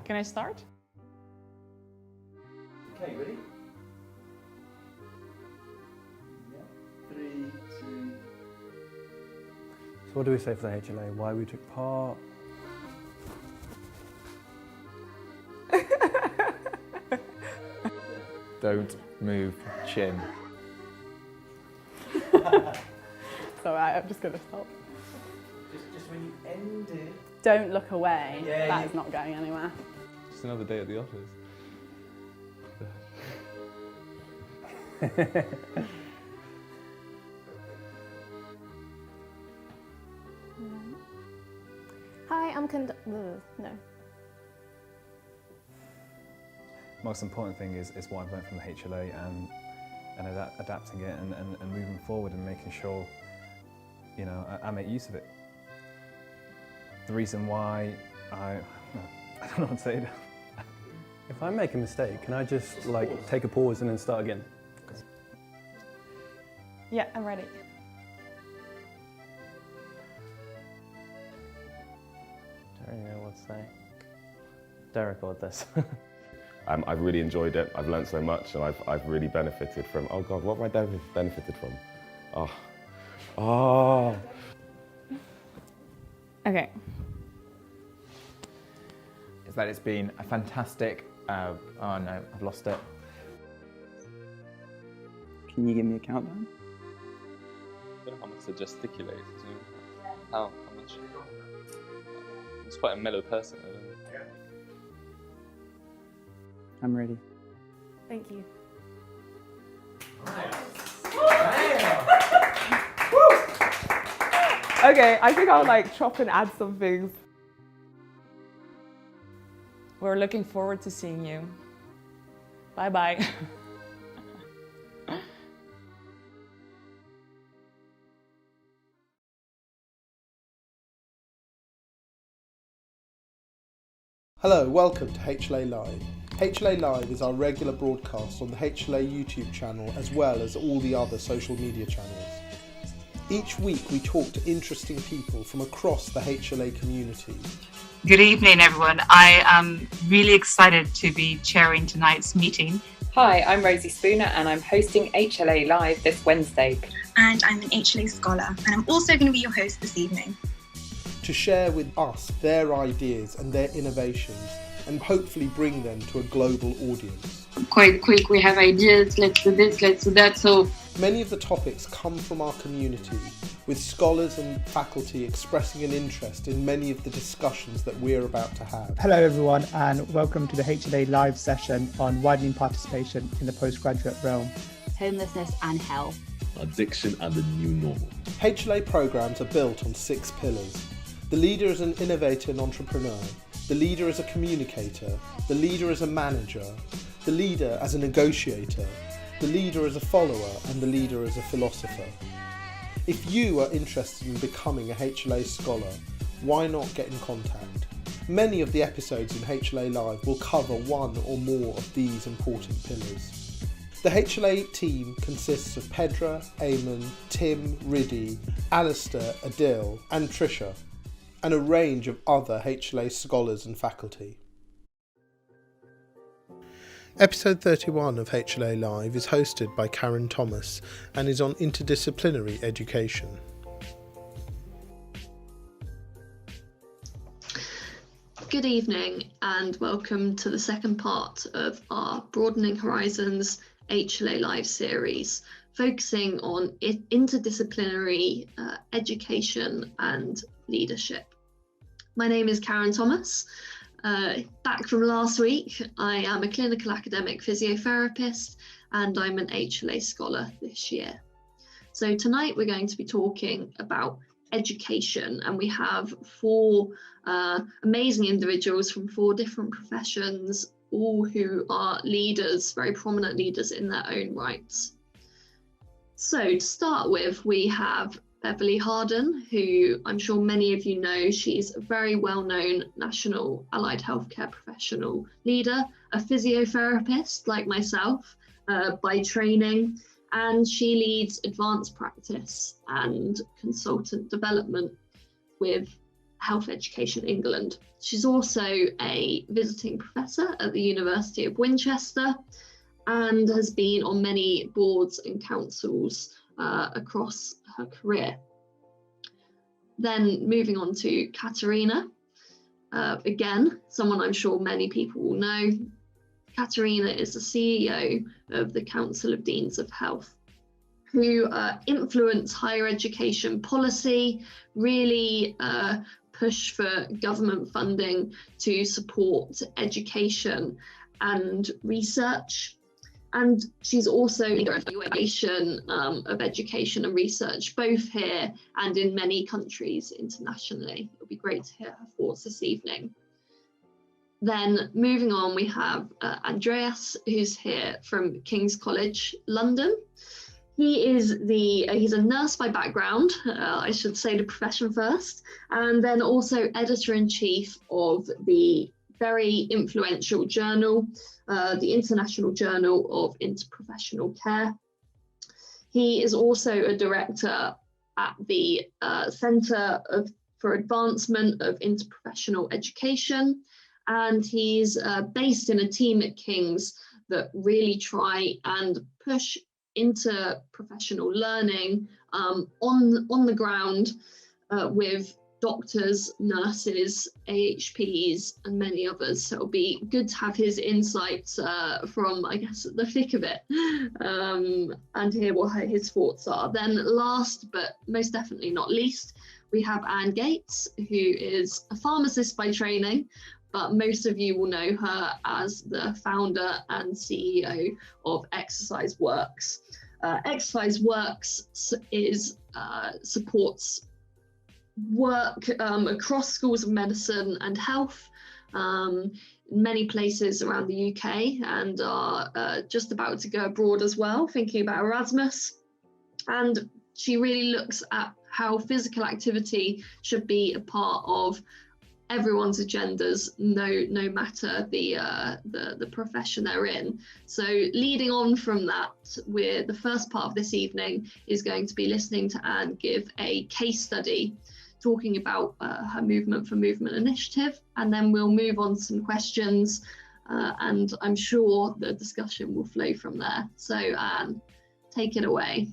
Can I start? Okay, ready? Yeah. 3, 2. So what do we say for the HLA? Why we took part? Don't move chin. So I'm just going to stop. Just when you ended. Don't look away. Yeah, That is not going anywhere. Just another day at the office. Hi, I'm no. Most important thing is what I've learned from the HLA and adapting it and moving forward and making sure, you know, I make use of it. The reason why I don't know what to say. If I make a mistake, can I just take a pause and then start again? Yeah, I'm ready. Don't really know what to say. Don't record this. I've really enjoyed it. I've learned so much, and I've really benefited from. Oh God, what have I benefited from? Oh. Okay. Is that it's been a fantastic. Oh no, I've lost it. Can you give me a countdown? I don't know how much to gesticulate. How much? It's quite a mellow person. I don't know. I'm ready. Thank you. Okay, I think I'll chop and add some things. We're looking forward to seeing you. Bye-bye. Hello, welcome to HLA Live. HLA Live is our regular broadcast on the HLA YouTube channel as well as all the other social media channels. Each week we talk to interesting people from across the HLA community. Good evening, everyone. I am really excited to be chairing tonight's meeting. Hi, I'm Rosie Spooner and I'm hosting HLA Live this Wednesday. And I'm an HLA Scholar and I'm also going to be your host this evening. To share with us their ideas and their innovations and hopefully bring them to a global audience. Quite quick, we have ideas, let's do this, let's do that. So many of the topics come from our community, with scholars and faculty expressing an interest in many of the discussions that we're about to have. Hello everyone and welcome to the HLA Live session on widening participation in the postgraduate realm. Homelessness and health. Addiction and the new normal. HLA programs are built on 6 pillars. The leader is an innovator and entrepreneur. The leader is a communicator. The leader is a manager. The leader as a negotiator. The leader as a follower. And the leader as a philosopher. If you are interested in becoming a HLA Scholar, why not get in contact? Many of the episodes in HLA Live will cover one or more of these important pillars. The HLA team consists of Pedra, Eamon, Tim, Riddy, Alistair, Adil and Trisha, and a range of other HLA scholars and faculty. Episode 31 of HLA Live is hosted by Karen Thomas and is on interdisciplinary education. Good evening and welcome to the second part of our Broadening Horizons HLA Live series, focusing on interdisciplinary education and leadership. My name is Karen Thomas. Back from last week, I am a clinical academic physiotherapist and I'm an HLA Scholar this year. So tonight we're going to be talking about education, and we have 4 amazing individuals from 4 different professions, all who are leaders, very prominent leaders in their own rights. So to start with, we have Beverley Harden, who I'm sure many of you know. She's a very well-known national allied healthcare professional leader, a physiotherapist like myself by training, and she leads advanced practice and consultant development with Health Education England. She's also a visiting professor at the University of Winchester and has been on many boards and councils across her career. Then moving on to Katerina, again, someone I'm sure many people will know. Katerina is the CEO of the Council of Deans of Health, who influence higher education policy, really push for government funding to support education and research. And she's also in the evaluation of education and research, both here and in many countries internationally. It'll be great to hear her thoughts this evening. Then moving on, we have Andreas, who's here from King's College, London. He's a nurse by background, I should say the profession first, and then also editor-in-chief of the very influential journal, the International Journal of Interprofessional Care. He is also a director at the Centre for Advancement of Interprofessional Education, and he's based in a team at King's that really try and push interprofessional learning on the ground with doctors, nurses, AHPs, and many others. So it'll be good to have his insights from, I guess, the thick of it, and hear what his thoughts are. Then last, but most definitely not least, we have Anne Gates, who is a pharmacist by training, but most of you will know her as the founder and CEO of ExerciseWorks. ExerciseWorks supports work across schools of medicine and health in many places around the UK, and are just about to go abroad as well, thinking about Erasmus. And she really looks at how physical activity should be a part of everyone's agendas, no matter the profession they're in. So leading on from that, the first part of this evening is going to be listening to Anne give a case study talking about her Movement for Movement initiative, and then we'll move on to some questions, and I'm sure the discussion will flow from there. So Anne, take it away.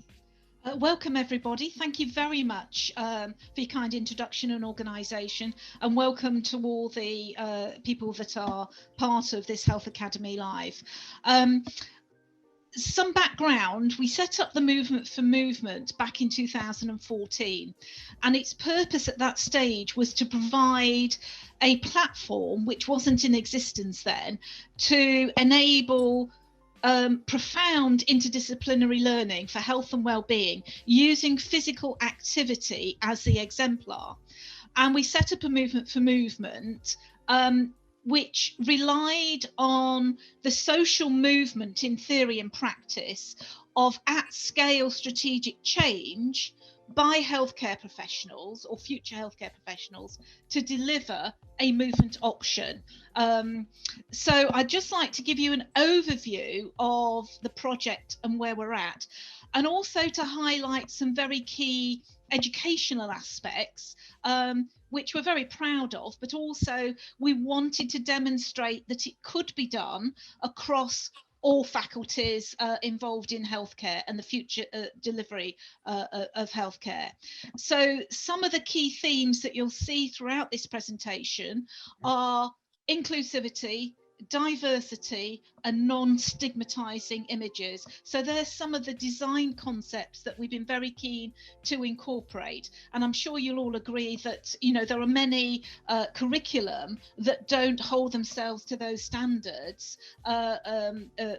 Welcome everybody. Thank you very much for your kind introduction and organisation, and welcome to all the people that are part of this Health Academy Live. Some background: we set up the Movement for Movement back in 2014, and its purpose at that stage was to provide a platform, which wasn't in existence then, to enable profound interdisciplinary learning for health and well-being using physical activity as the exemplar. And we set up a Movement for Movement which relied on the social movement in theory and practice of at-scale strategic change by healthcare professionals or future healthcare professionals to deliver a movement option. So I'd just like to give you an overview of the project and where we're at, and also to highlight some very key educational aspects which we're very proud of, but also we wanted to demonstrate that it could be done across all faculties involved in healthcare and the future delivery of healthcare. So some of the key themes that you'll see throughout this presentation are inclusivity, diversity, and non-stigmatizing images. So there's some of the design concepts that we've been very keen to incorporate, and I'm sure you'll all agree that, you know, there are many curriculum that don't hold themselves to those standards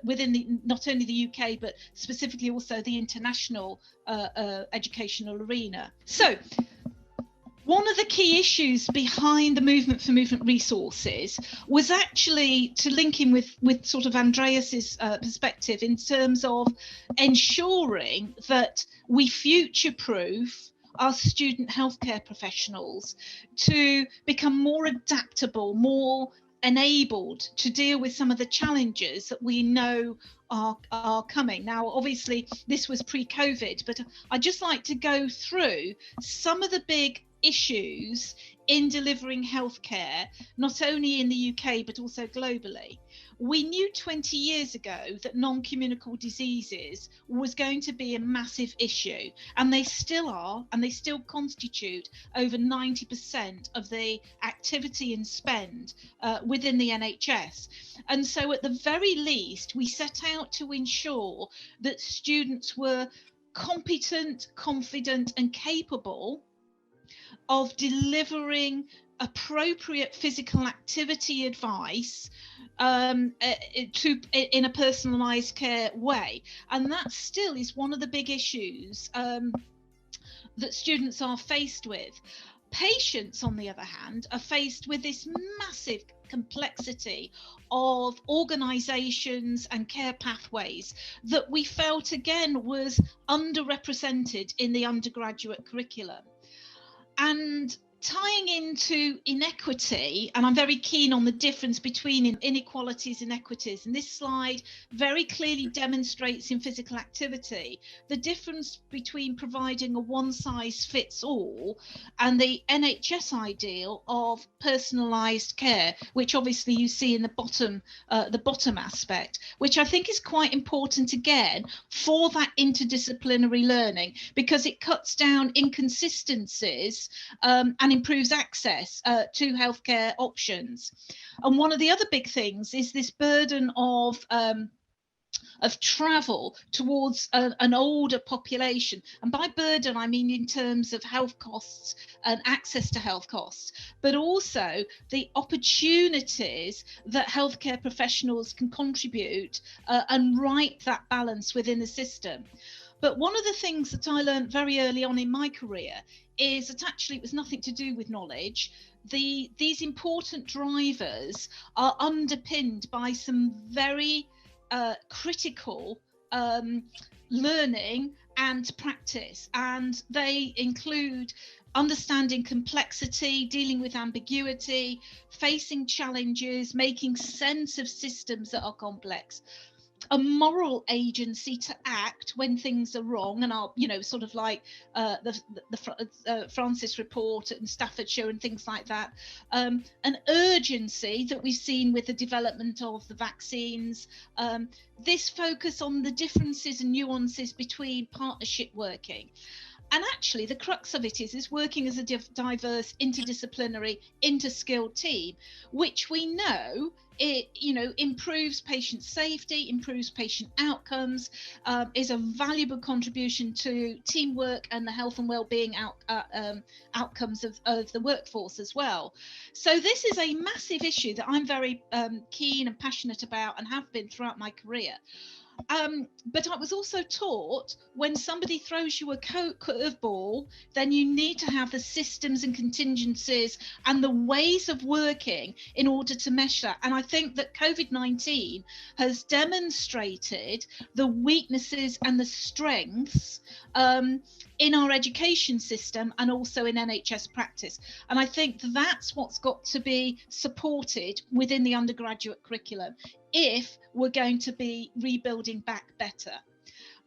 within not only the UK but specifically also the international educational arena. So one of the key issues behind the Movement for Movement resources was actually to link in with sort of Andreas's perspective in terms of ensuring that we future-proof our student healthcare professionals to become more adaptable, more enabled to deal with some of the challenges that we know are coming. Now, obviously, this was pre-COVID, but I'd just like to go through some of the big issues in delivering healthcare, not only in the UK, but also globally. We knew 20 years ago that non-communicable diseases was going to be a massive issue, and they still are, and they still constitute over 90% of the activity and spend within the NHS. And so at the very least, we set out to ensure that students were competent, confident, and capable of delivering appropriate physical activity advice in a personalised care way. And that still is one of the big issues that students are faced with. Patients, on the other hand, are faced with this massive complexity of organisations and care pathways that we felt again was underrepresented in the undergraduate curriculum. And tying into inequity, and I'm very keen on the difference between inequalities and equities, and this slide very clearly demonstrates in physical activity the difference between providing a one-size-fits-all and the NHS ideal of personalised care, which obviously you see in the bottom aspect, which I think is quite important again for that interdisciplinary learning, because it cuts down inconsistencies and improves access to healthcare options. And one of the other big things is this burden of travel towards an older population. And by burden, I mean in terms of health costs and access to health costs, but also the opportunities that healthcare professionals can contribute and right that balance within the system. But one of the things that I learned very early on in my career is that actually it was nothing to do with knowledge. These important drivers are underpinned by some very critical learning and practice, and they include understanding complexity, dealing with ambiguity, facing challenges, making sense of systems that are complex, a moral agency to act when things are wrong, and I'll, sort of like the Francis report in Staffordshire and things like that, an urgency that we've seen with the development of the vaccines, this focus on the differences and nuances between partnership working. And actually, the crux of it is working as a diverse, interdisciplinary, interskilled team, which we know improves patient safety, improves patient outcomes, is a valuable contribution to teamwork and the health and well-being outcomes of the workforce as well. So this is a massive issue that I'm very keen and passionate about, and have been throughout my career. But I was also taught when somebody throws you a curveball, then you need to have the systems and contingencies and the ways of working in order to mesh that. And I think that COVID-19 has demonstrated the weaknesses and the strengths in our education system and also in NHS practice. And I think that's what's got to be supported within the undergraduate curriculum if we're going to be rebuilding back better.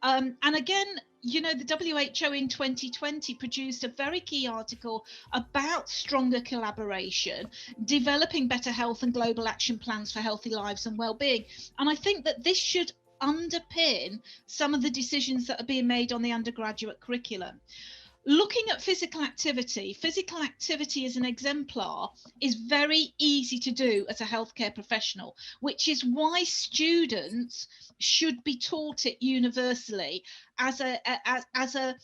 And again, the WHO in 2020 produced a very key article about stronger collaboration, developing better health and global action plans for healthy lives and well-being. And I think that this should underpin some of the decisions that are being made on the undergraduate curriculum. Looking at physical activity as an exemplar is very easy to do as a healthcare professional, which is why students should be taught it universally as a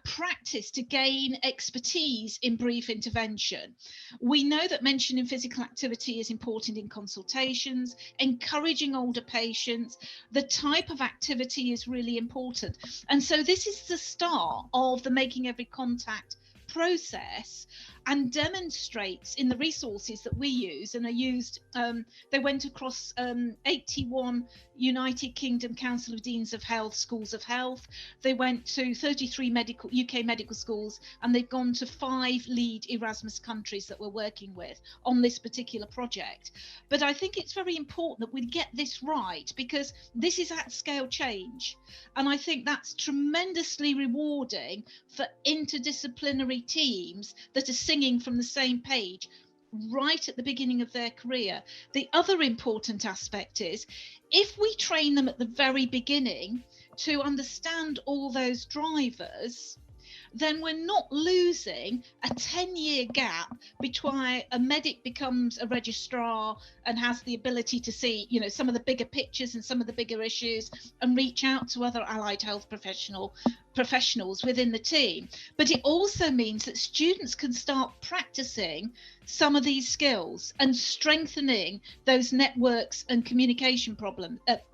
practice to gain expertise in brief intervention. We know that mentioning physical activity is important in consultations, encouraging older patients. The type of activity is really important. And so this is the start of the Making Every Contact process, and demonstrates in the resources that we use and are used. They went across 81 United Kingdom Council of Deans of Health schools of health. They went to 33 UK medical schools, and they've gone to 5 lead Erasmus countries that we're working with on this particular project. But I think it's very important that we get this right, because this is at scale change, and I think that's tremendously rewarding for interdisciplinary teams that are singing from the same page right at the beginning of their career. The other important aspect is if we train them at the very beginning to understand all those drivers, then we're not losing a 10-year gap between a medic becomes a registrar and has the ability to see, you know, some of the bigger pictures and some of the bigger issues and reach out to other allied health professionals within the team. But it also means that students can start practicing some of these skills and strengthening those networks and communication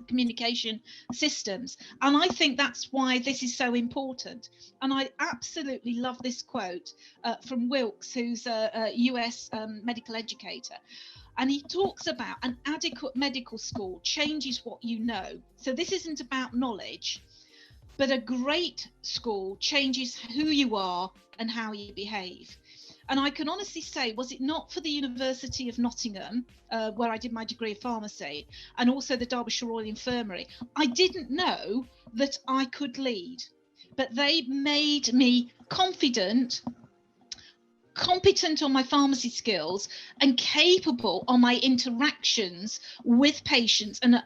communication systems. And I think that's why this is so important. And I absolutely love this quote from Wilkes, who's a US medical educator. And he talks about an adequate medical school changes what you know. So this isn't about knowledge, but a great school changes who you are and how you behave. And I can honestly say, was it not for the University of Nottingham, where I did my degree of pharmacy, and also the Derbyshire Royal Infirmary, I didn't know that I could lead. But they made me competent on my pharmacy skills and capable on my interactions with patients and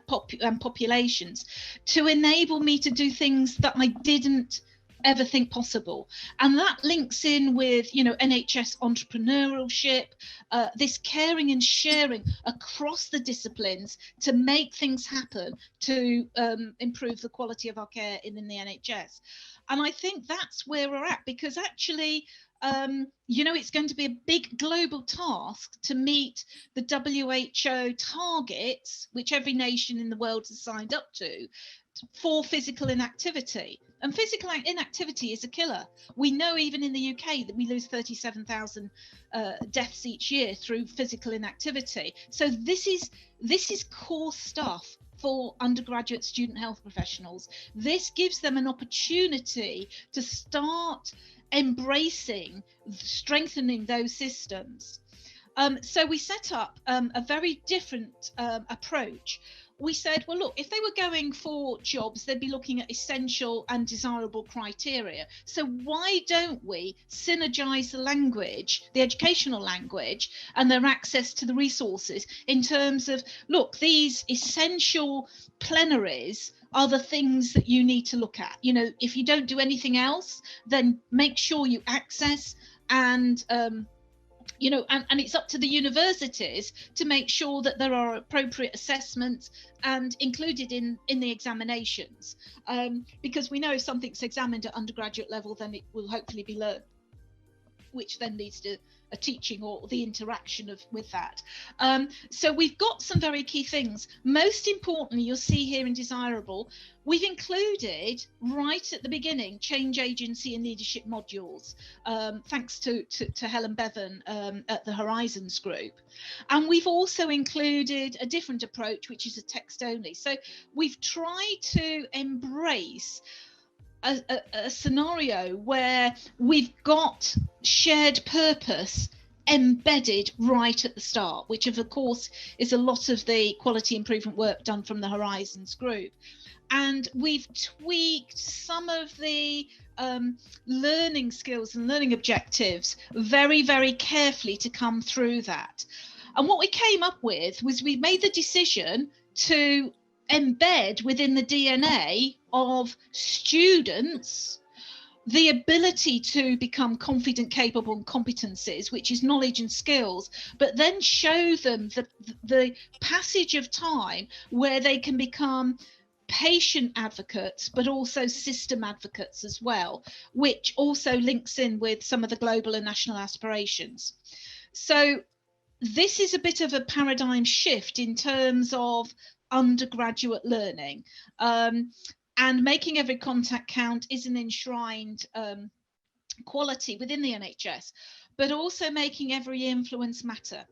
populations to enable me to do things that I didn't ever think possible. And that links in with, you know, NHS entrepreneurship, this caring and sharing across the disciplines to make things happen to improve the quality of our care in the NHS. And I think that's where we're at, because actually you know, it's going to be a big global task to meet the WHO targets, which every nation in the world has signed up to, for physical inactivity. And physical inactivity is a killer. We know even in the UK that we lose 37,000 deaths each year through physical inactivity. So this is core stuff for undergraduate student health professionals. This gives them an opportunity to start embracing, strengthening those systems. So we set up a very different approach. We said, well, look, if they were going for jobs, they'd be looking at essential and desirable criteria. So why don't we synergize the language, the educational language, and their access to the resources in terms of, look, these essential plenaries are the things that you need to look at. You know, if you don't do anything else, then make sure you access and you know, and it's up to the universities to make sure that there are appropriate assessments and included in the examinations, because we know if something's examined at undergraduate level, then it will hopefully be learned, which then leads to a teaching or the interaction with that. So we've got some very key things. Most importantly, you'll see here in desirable, we've included right at the beginning change agency and leadership modules, thanks to Helen Bevan at the Horizons group. And we've also included a different approach, which is a text only. So we've tried to embrace a scenario where we've got shared purpose embedded right at the start, which of course is a lot of the quality improvement work done from the Horizons group. And we've tweaked some of the learning skills and learning objectives very, very carefully to come through that. And what we came up with was we made the decision to embed within the DNA of students the ability to become confident, capable, and competencies, which is knowledge and skills, but then show them the passage of time where they can become patient advocates, but also system advocates as well, which also links in with some of the global and national aspirations. So this is a bit of a paradigm shift in terms of undergraduate learning, and making every contact count is an enshrined quality within the NHS, but also making every influence matter.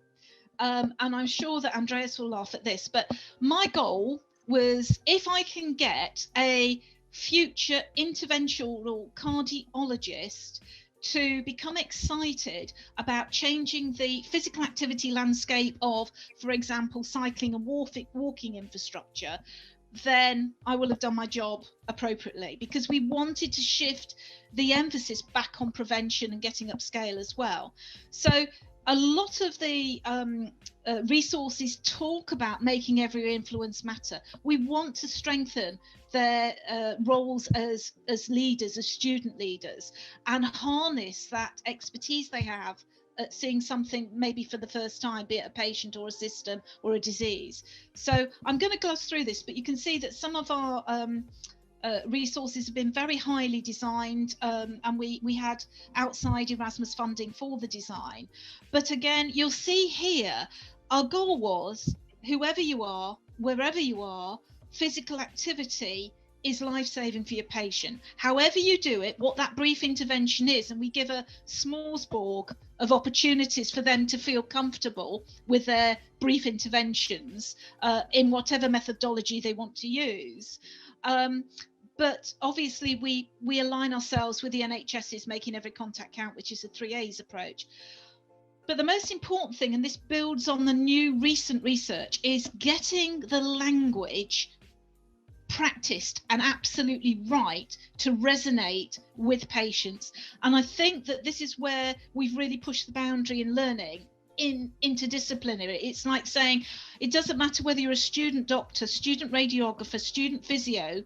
And I'm sure that Andreas will laugh at this, but my goal was, if I can get a future interventional cardiologist to become excited about changing the physical activity landscape of, for example, cycling and walking infrastructure, then I will have done my job appropriately, because we wanted to shift the emphasis back on prevention and getting upscale as well. So a lot of the resources talk about making every influence matter. We want to strengthen their roles as leaders, as student leaders, and harness that expertise they have at seeing something maybe for the first time, be it a patient or a system or a disease. So I'm going to gloss through this, but you can see that some of our resources have been very highly designed, and we had outside Erasmus funding for the design. But again, you'll see here, our goal was, whoever you are, wherever you are, physical activity is life-saving for your patient. However you do it, what that brief intervention is, and we give a smorgasbord of opportunities for them to feel comfortable with their brief interventions in whatever methodology they want to use. But obviously we align ourselves with the NHS's Making Every Contact Count, which is a 3A's approach. But the most important thing, and this builds on the new recent research, is getting the language practiced and absolutely right to resonate with patients. And I think that this is where we've really pushed the boundary in learning in interdisciplinary. It's like saying it doesn't matter whether you're a student doctor, student radiographer, student physio,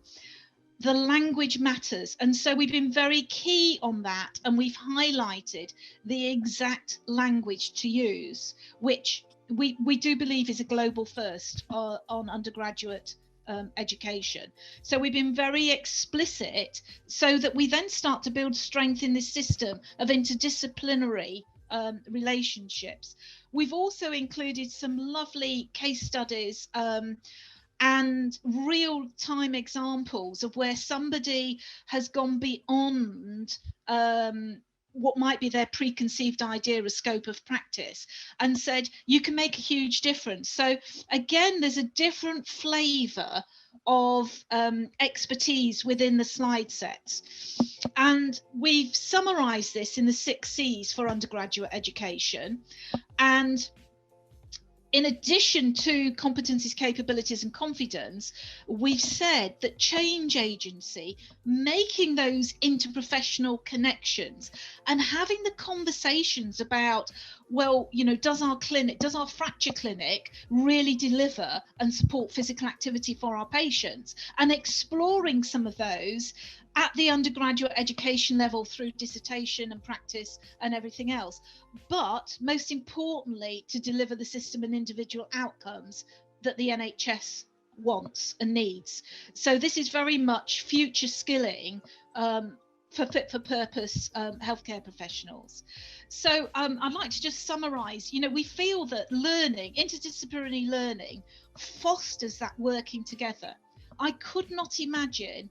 the language matters. And so we've been very key on that, and we've highlighted the exact language to use, which we do believe is a global first on undergraduate education. So we've been very explicit so that we then start to build strength in this system of interdisciplinary relationships. We've also included some lovely case studies and real-time examples of where somebody has gone beyond what might be their preconceived idea or scope of practice and said, you can make a huge difference. So again, there's a different flavour of expertise within the slide sets. And we've summarised this in the 6 C's for undergraduate education. And in addition to competencies, capabilities and confidence, we've said that change agency, making those interprofessional connections and having the conversations about, well, you know, does our fracture clinic really deliver and support physical activity for our patients, and exploring some of those at the undergraduate education level through dissertation and practice and everything else. But most importantly, to deliver the system and individual outcomes that the NHS wants and needs. So this is very much future skilling for fit for purpose healthcare professionals. So I'd like to just summarise, you know, we feel that learning, interdisciplinary learning, fosters that working together. I could not imagine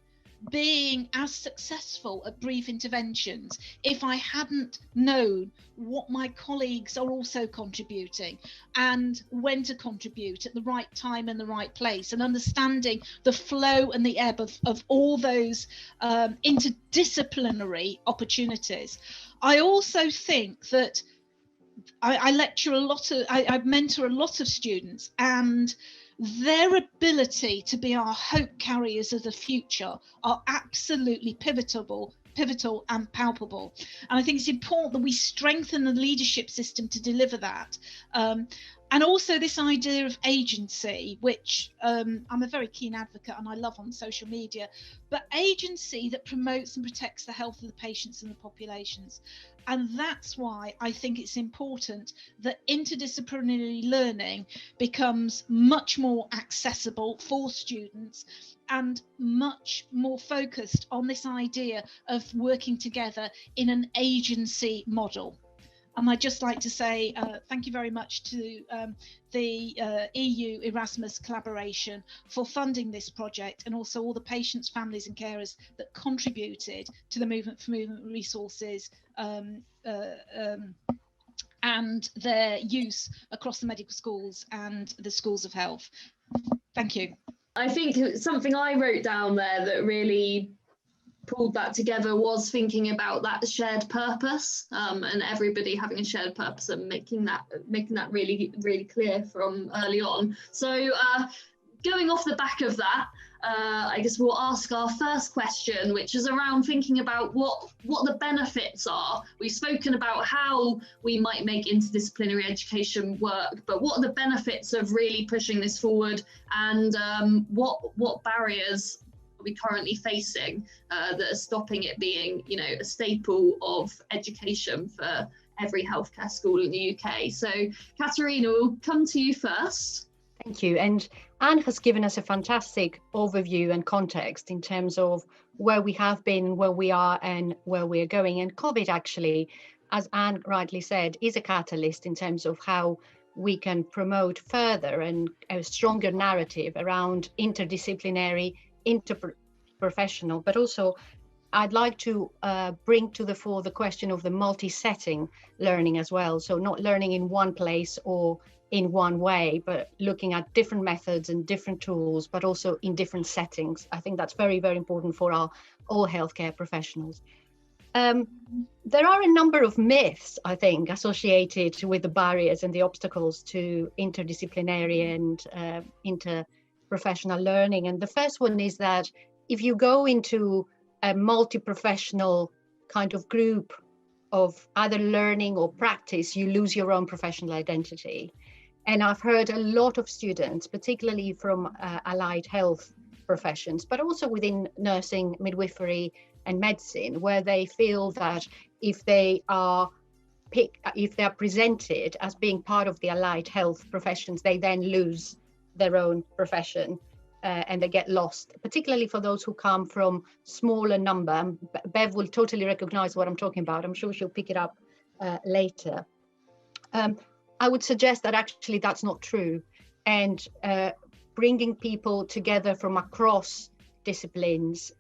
being as successful at brief interventions if I hadn't known what my colleagues are also contributing and when to contribute at the right time and the right place, and understanding the flow and the ebb of all those interdisciplinary opportunities. I also think that I mentor a lot of students, and their ability to be our hope carriers of the future are absolutely pivotal and palpable. And I think it's important that we strengthen the leadership system to deliver that. And also this idea of agency, which I'm a very keen advocate and I love on social media, but agency that promotes and protects the health of the patients and the populations. And that's why I think it's important that interdisciplinary learning becomes much more accessible for students and much more focused on this idea of working together in an agency model. And I'd just like to say thank you very much to the EU Erasmus collaboration for funding this project, and also all the patients, families and carers that contributed to the Movement for Movement resources and their use across the medical schools and the schools of health. Thank you. I think something I wrote down there that really pulled that together was thinking about that shared purpose, and everybody having a shared purpose and making that really clear from early on. So going off the back of that, I guess we'll ask our first question, which is around thinking about what the benefits are. We've spoken about how we might make interdisciplinary education work, but what are the benefits of really pushing this forward, and what barriers are we currently facing that are stopping it being, you know, a staple of education for every healthcare school in the UK? So Katerina, we'll come to you first. Thank you. And Anne has given us a fantastic overview and context in terms of where we have been, where we are, and where we are going. And COVID actually, as Anne rightly said, is a catalyst in terms of how we can promote further and a stronger narrative around interdisciplinary, interprofessional, but also I'd like to bring to the fore the question of the multi-setting learning as well. So not learning in one place or in one way, but looking at different methods and different tools, but also in different settings. I think that's very, very important for all healthcare professionals. There are a number of myths, I think, associated with the barriers and the obstacles to interdisciplinary and interprofessional learning. And the first one is that if you go into a multi-professional kind of group of either learning or practice, you lose your own professional identity. And I've heard a lot of students, particularly from allied health professions, but also within nursing, midwifery, and medicine, where they feel that if they are presented as being part of the allied health professions, they then lose their own profession and they get lost, particularly for those who come from smaller number. Bev will totally recognize what I'm talking about. I'm sure she'll pick it up later. I would suggest that actually that's not true, and bringing people together from across disciplines,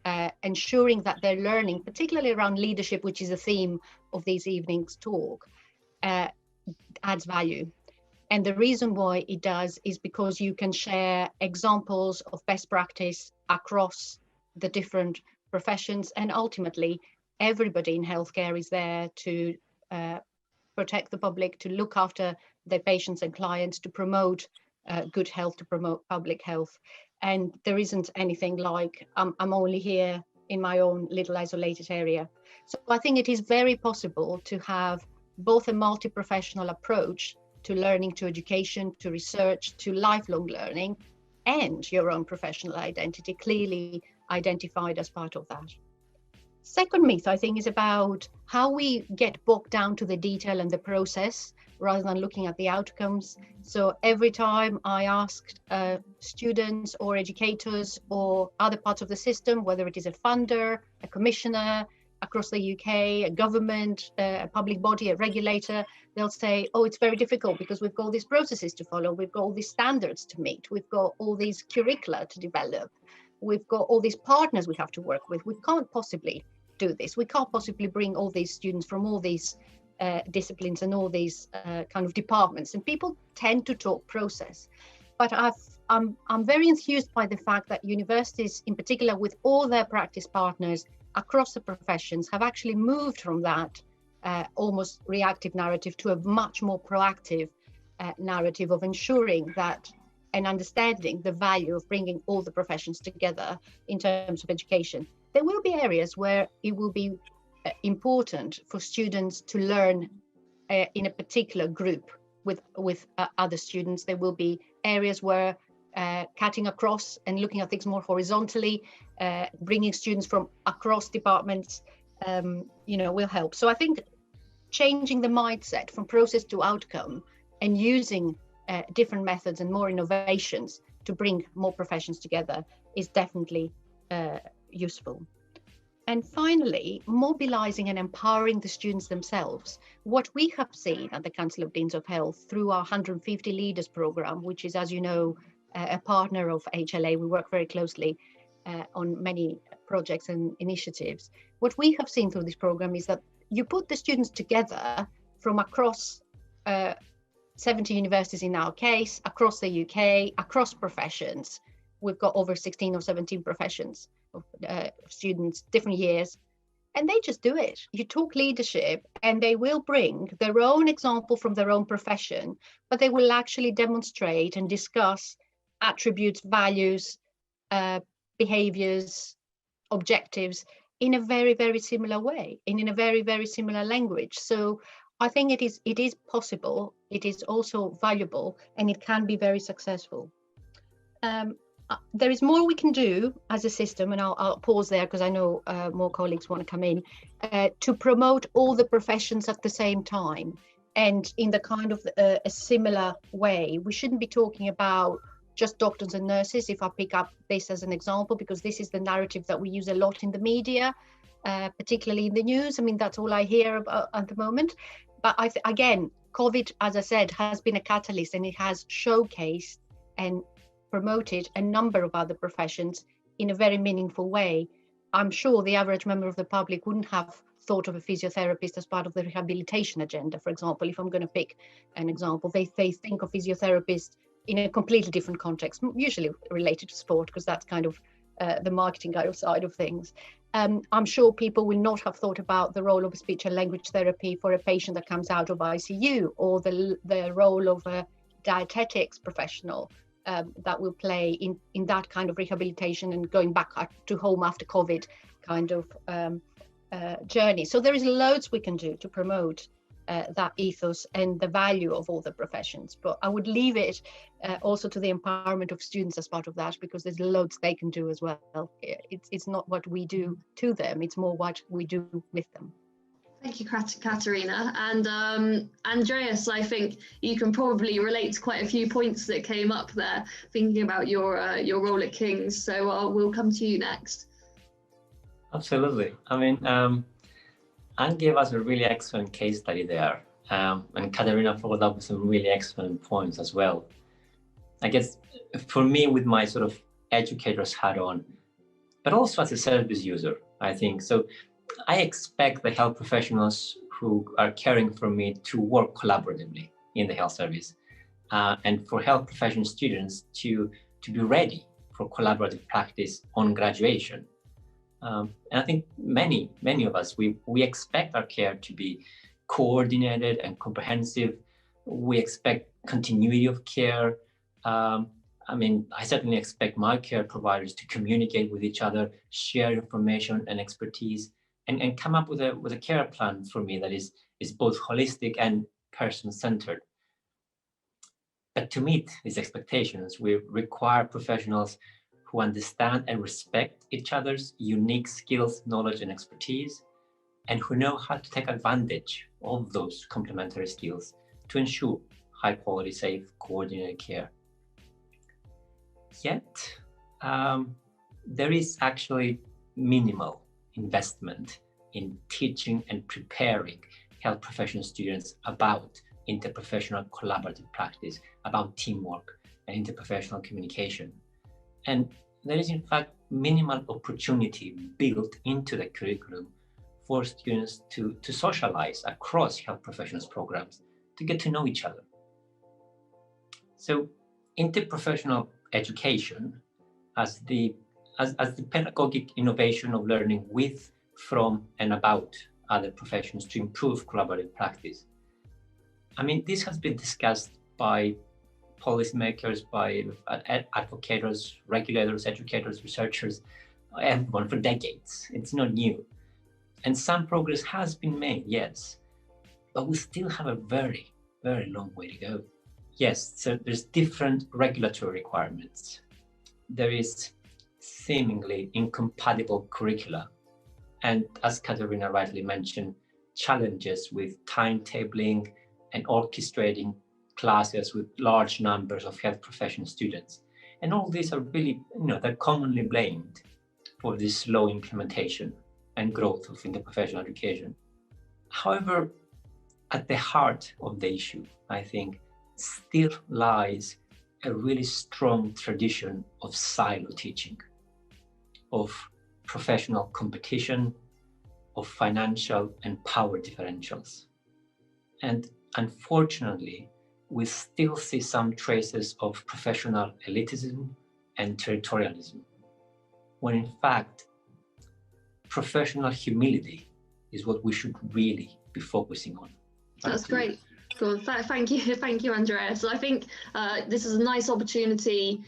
ensuring that they're learning, particularly around leadership, which is a theme of this evening's talk, adds value. And the reason why it does is because you can share examples of best practice across the different professions, and ultimately everybody in healthcare is there to protect the public, to look after their patients and clients, to promote good health, to promote public health. And there isn't anything like I'm only here in my own little isolated area. So I think it is very possible to have both a multi-professional approach to learning, to education, to research, to lifelong learning, and your own professional identity clearly identified as part of that. Second myth, I think, is about how we get bogged down to the detail and the process rather than looking at the outcomes. So every time I asked students or educators or other parts of the system, whether it is a funder, a commissioner across the UK, a government, a public body, a regulator, they'll say, oh, it's very difficult because we've got all these processes to follow, we've got all these standards to meet, we've got all these curricula to develop, we've got all these partners we have to work with. We can't possibly do this. We can't possibly bring all these students from all these disciplines and all these kind of departments. And people tend to talk process. But I'm very enthused by the fact that universities, in particular with all their practice partners across the professions, have actually moved from that almost reactive narrative to a much more proactive narrative of ensuring that and understanding the value of bringing all the professions together in terms of education. There will be areas where it will be important for students to learn in a particular group with other students. There will be areas where cutting across and looking at things more horizontally, bringing students from across departments, will help. So I think changing the mindset from process to outcome and using different methods and more innovations to bring more professions together is definitely useful. And finally, mobilizing and empowering the students themselves. What we have seen at the Council of Deans of Health through our 150 Leaders program, which is, as you know, a partner of HLA, we work very closely on many projects and initiatives. What we have seen through this program is that you put the students together from across 70 universities in our case, across the UK, across professions. We've got over 16 or 17 professions of students, different years, and they just do it. You talk leadership and they will bring their own example from their own profession, but they will actually demonstrate and discuss attributes, values, behaviors, objectives in a very, very similar way, and in a very, very similar language. So I think it is possible, it is also valuable, and it can be very successful. There is more we can do as a system, and I'll pause there because I know more colleagues want to come in, to promote all the professions at the same time and in the kind of a similar way. We shouldn't be talking about just doctors and nurses, if I pick up this as an example, because this is the narrative that we use a lot in the media, particularly in the news. I mean, that's all I hear about at the moment. But again, COVID, as I said, has been a catalyst, and it has showcased and promoted a number of other professions in a very meaningful way. I'm sure the average member of the public wouldn't have thought of a physiotherapist as part of the rehabilitation agenda, for example. If I'm going to pick an example, they think of physiotherapists in a completely different context, usually related to sport, because that's kind of the marketing side of things. I'm sure people will not have thought about the role of speech and language therapy for a patient that comes out of ICU, or the role of a dietetics professional that will play in that kind of rehabilitation and going back to home after COVID kind of journey. So there is loads we can do to promote that ethos and the value of all the professions. But I would leave it also to the empowerment of students as part of that, because there's loads they can do as well. It's not what we do to them, it's more what we do with them. Thank you, Katerina. And Andreas, I think you can probably relate to quite a few points that came up there, thinking about your role at King's. So we'll come to you next. Absolutely. I mean, Anne gave us a really excellent case study there. And Katerina followed up with some really excellent points as well. I guess for me, with my sort of educator's hat on, but also as a service user, I think. So I expect the health professionals who are caring for me to work collaboratively in the health service, and for health profession students to be ready for collaborative practice on graduation. And I think many of us, we expect our care to be coordinated and comprehensive. We expect continuity of care. I mean, I certainly expect my care providers to communicate with each other, share information and expertise, and come up with a care plan for me that is both holistic and person-centered. But to meet these expectations, we require professionals who understand and respect each other's unique skills, knowledge, and expertise, and who know how to take advantage of those complementary skills to ensure high quality, safe, coordinated care. Yet, there is actually minimal investment in teaching and preparing health professional students about interprofessional collaborative practice, about teamwork and interprofessional communication. And there is in fact minimal opportunity built into the curriculum for students to socialize across health professionals programs, to get to know each other. So interprofessional education as the pedagogic innovation of learning with, from, and about other professions to improve collaborative practice. I mean, this has been discussed by policymakers, by advocates, regulators, educators, researchers, everyone for decades. It's not new. And some progress has been made, yes, but we still have a very, very long way to go. Yes, so there's different regulatory requirements. There is seemingly incompatible curricula. And as Katerina rightly mentioned, challenges with timetabling and orchestrating classes with large numbers of health profession students. And all these are really, they're commonly blamed for this slow implementation and growth of interprofessional education. However, at the heart of the issue, I think, still lies a really strong tradition of silo teaching, of professional competition, of financial and power differentials. And unfortunately, we still see some traces of professional elitism and territorialism, when in fact, professional humility is what we should really be focusing on. That's great. Cool. Thank you, Andreas. I think this is a nice opportunity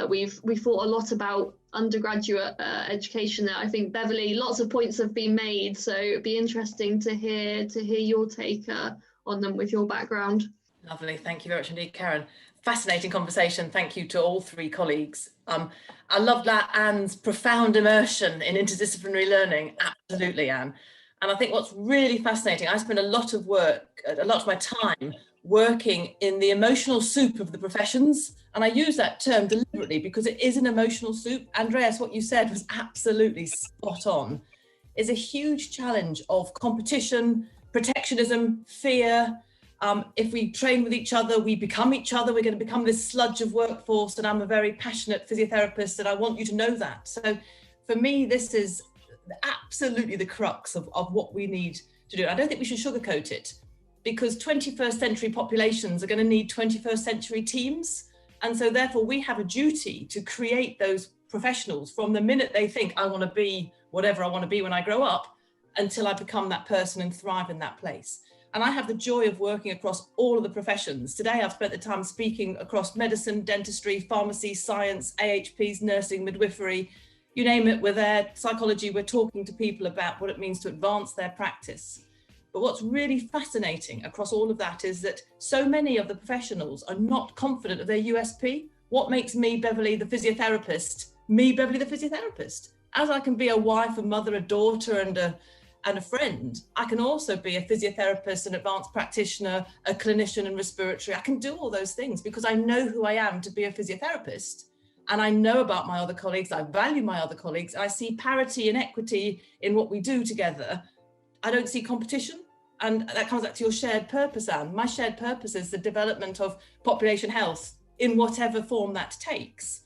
We've thought a lot about undergraduate education there. I think, Beverley, lots of points have been made, so it'd be interesting to hear your take on them with your background. Lovely, thank you very much indeed, Karen. Fascinating conversation. Thank you to all three colleagues. I love that Anne's profound immersion in interdisciplinary learning. Absolutely, Anne. And I think what's really fascinating, I spend a lot of my time working in the emotional soup of the professions. And I use that term deliberately because it is an emotional soup. Andreas, what you said was absolutely spot on. It's a huge challenge of competition, protectionism, fear. If we train with each other, we become each other. We're going to become this sludge of workforce. And I'm a very passionate physiotherapist, and I want you to know that. So for me, this is absolutely the crux of what we need to do. I don't think we should sugarcoat it, because 21st century populations are going to need 21st century teams. And so therefore we have a duty to create those professionals from the minute they think, I want to be whatever I want to be when I grow up, until I become that person and thrive in that place. And I have the joy of working across all of the professions. Today I've spent the time speaking across medicine, dentistry, pharmacy, science, AHPs, nursing, midwifery, you name it, we're there. Psychology, we're talking to people about what it means to advance their practice. But what's really fascinating across all of that is that so many of the professionals are not confident of their USP. What makes me, Beverley, the physiotherapist, me, Beverley, the physiotherapist? As I can be a wife, a mother, a daughter, and a friend, I can also be a physiotherapist, an advanced practitioner, a clinician and respiratory. I can do all those things because I know who I am to be a physiotherapist. And I know about my other colleagues, I value my other colleagues, I see parity and equity in what we do together. I don't see competition. And that comes back to your shared purpose, Anne. My shared purpose is the development of population health in whatever form that takes.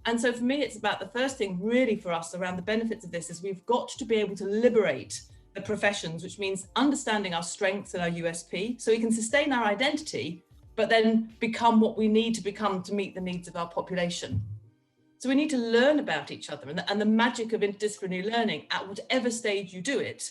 And so for me, it's about the first thing really for us around the benefits of this is we've got to be able to liberate the professions, which means understanding our strengths and our USP, so we can sustain our identity, but then become what we need to become to meet the needs of our population. So we need to learn about each other, and the magic of interdisciplinary learning at whatever stage you do it.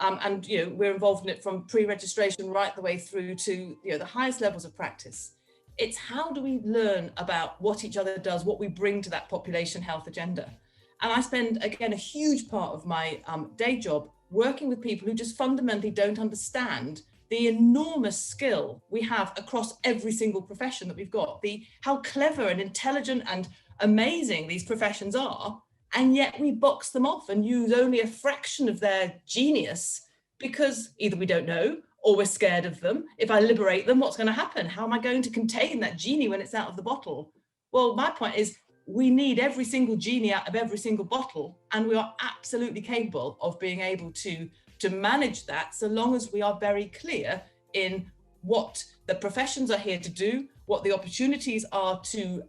And we're involved in it from pre-registration right the way through to the highest levels of practice. It's how do we learn about what each other does, what we bring to that population health agenda. And I spend, again, a huge part of my day job working with people who just fundamentally don't understand the enormous skill we have across every single profession that we've got, how clever and intelligent and amazing these professions are, and yet we box them off and use only a fraction of their genius because either we don't know or we're scared of them. If I liberate them, what's going to happen? How am I going to contain that genie when it's out of the bottle? Well, my point is we need every single genie out of every single bottle, and we are absolutely capable of being able to manage that so long as we are very clear in what the professions are here to do, what the opportunities are to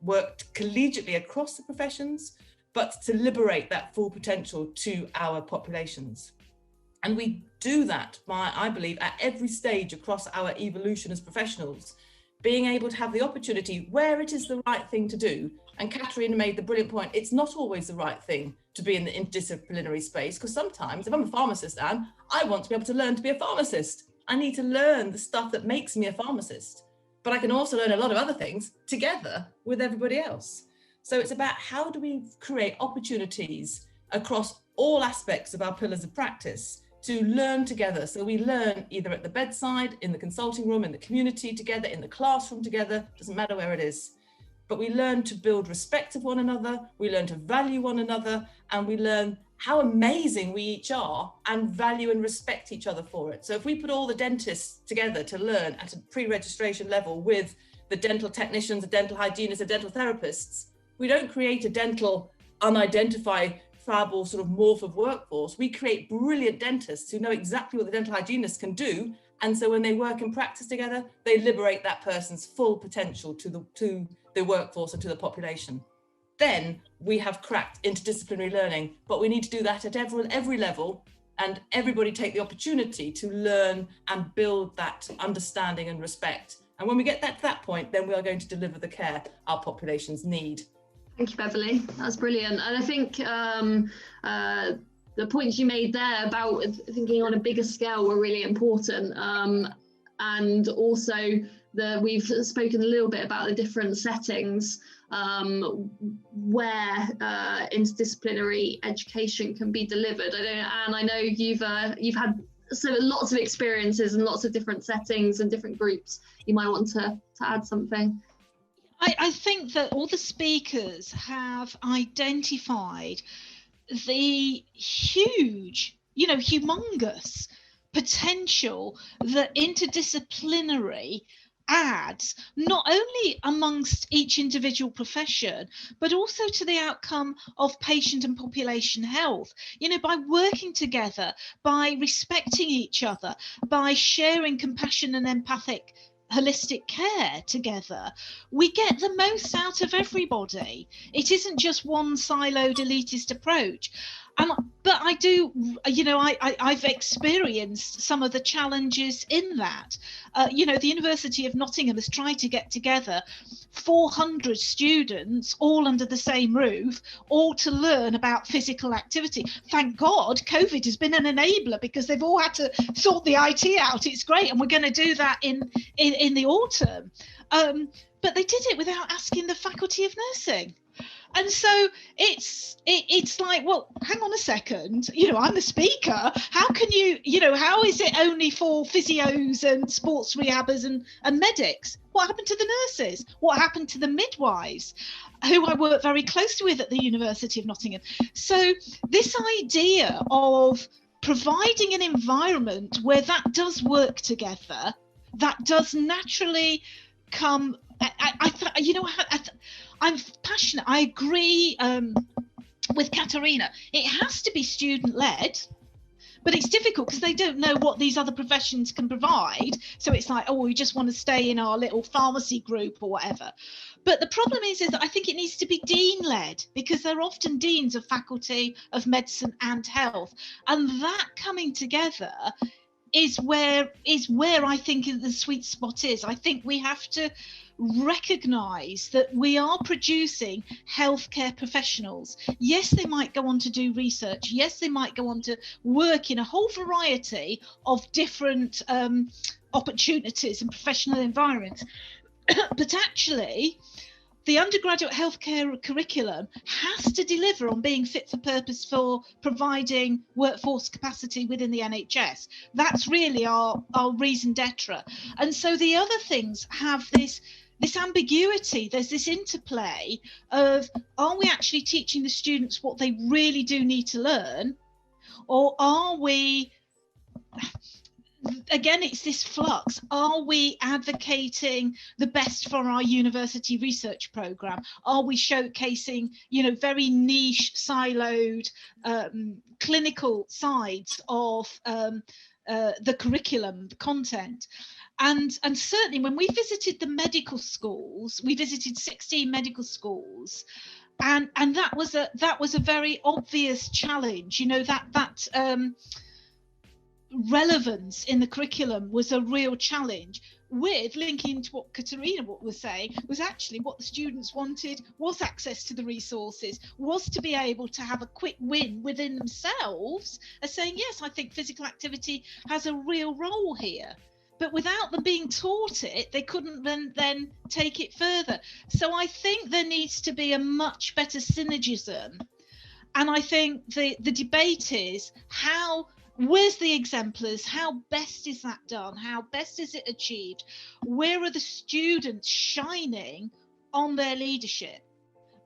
work collegiately across the professions, but to liberate that full potential to our populations. And we do that by, I believe, at every stage across our evolution as professionals, being able to have the opportunity where it is the right thing to do. And Katerina made the brilliant point, it's not always the right thing to be in the interdisciplinary space, because sometimes, if I'm a pharmacist, Anne, I want to be able to learn to be a pharmacist. I need to learn the stuff that makes me a pharmacist, but I can also learn a lot of other things together with everybody else. So it's about how do we create opportunities across all aspects of our pillars of practice to learn together. So we learn either at the bedside, in the consulting room, in the community together, in the classroom together, doesn't matter where it is. But we learn to build respect of one another, we learn to value one another, and we learn how amazing we each are and value and respect each other for it. So if we put all the dentists together to learn at a pre-registration level with the dental technicians, the dental hygienists, the dental therapists, we don't create a dental unidentified tribal sort of morph of workforce. We create brilliant dentists who know exactly what the dental hygienists can do. And so when they work in practice together, they liberate that person's full potential to the workforce and to the population. Then we have cracked interdisciplinary learning, but we need to do that at every level, and everybody take the opportunity to learn and build that understanding and respect. And when we get that to that point, then we are going to deliver the care our populations need. Thank you, Beverley. That's brilliant. And I think the points you made there about thinking on a bigger scale were really important. And also we've spoken a little bit about the different settings where interdisciplinary education can be delivered. Anne, I know you've had lots of experiences and lots of different settings and different groups. You might want to add something. I think that all the speakers have identified the huge, humongous potential that interdisciplinary adds, not only amongst each individual profession, but also to the outcome of patient and population health. By working together, by respecting each other, by sharing compassion and empathic holistic care together, we get the most out of everybody. It isn't just one siloed elitist approach. But I do, I've experienced some of the challenges in that. The University of Nottingham has tried to get together 400 students all under the same roof, all to learn about physical activity. Thank God COVID has been an enabler, because they've all had to sort the IT out. It's great, and we're going to do that in the autumn. But they did it without asking the Faculty of Nursing. And so it's like, well, hang on a second, I'm the speaker. How can how is it only for physios and sports rehabbers and medics? What happened to the nurses? What happened to the midwives, who I work very closely with at the University of Nottingham? So this idea of providing an environment where that does work together, that does naturally come, I'm passionate. I agree with Katerina. It has to be student-led, but it's difficult because they don't know what these other professions can provide. So it's like, we just want to stay in our little pharmacy group or whatever. But the problem is that I think it needs to be dean-led, because they're often deans of faculty of medicine and health. And that coming together is where I think the sweet spot is. I think we have to recognise that we are producing healthcare professionals. Yes, they might go on to do research. Yes, they might go on to work in a whole variety of different opportunities and professional environments. But actually, the undergraduate healthcare curriculum has to deliver on being fit for purpose for providing workforce capacity within the NHS. That's really our raison d'etre. And so the other things have this ambiguity. There's this interplay of, are we actually teaching the students what they really do need to learn? Or are we, again, it's this flux. Are we advocating the best for our university research program? Are we showcasing, very niche, siloed, clinical sides of the curriculum, the content? And certainly when we visited the medical schools, we visited 16 medical schools, and that was a very obvious challenge. That relevance in the curriculum was a real challenge. With linking to what Katerina was saying, was actually what the students wanted was access to the resources, was to be able to have a quick win within themselves as saying, yes, I think physical activity has a real role here. But without them being taught it, they couldn't then take it further. So I think there needs to be a much better synergism. And I think the debate is where's the exemplars? How best is that done? How best is it achieved? Where are the students shining on their leadership?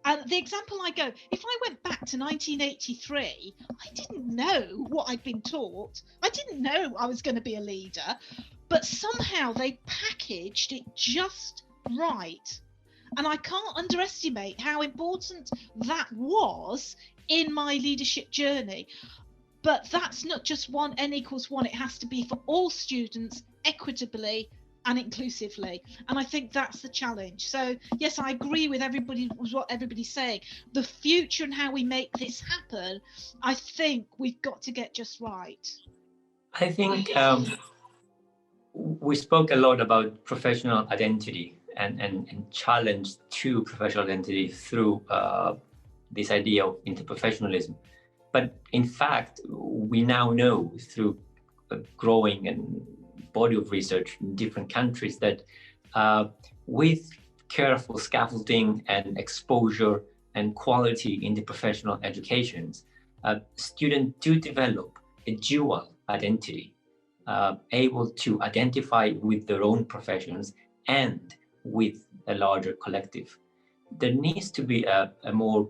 And the example I go, if I went back to 1983, I didn't know what I'd been taught. I didn't know I was going to be a leader. But somehow they packaged it just right. And I can't underestimate how important that was in my leadership journey. But that's not just N equals 1. It has to be for all students equitably and inclusively. And I think that's the challenge. So yes, I agree with what everybody's saying. The future and how we make this happen, I think we've got to get just right. I think we spoke a lot about professional identity and challenge to professional identity through this idea of interprofessionalism. But in fact, we now know through a growing body of research in different countries that with careful scaffolding and exposure and quality in the professional educations, students do develop a dual identity, able to identify with their own professions and with a larger collective. There needs to be a more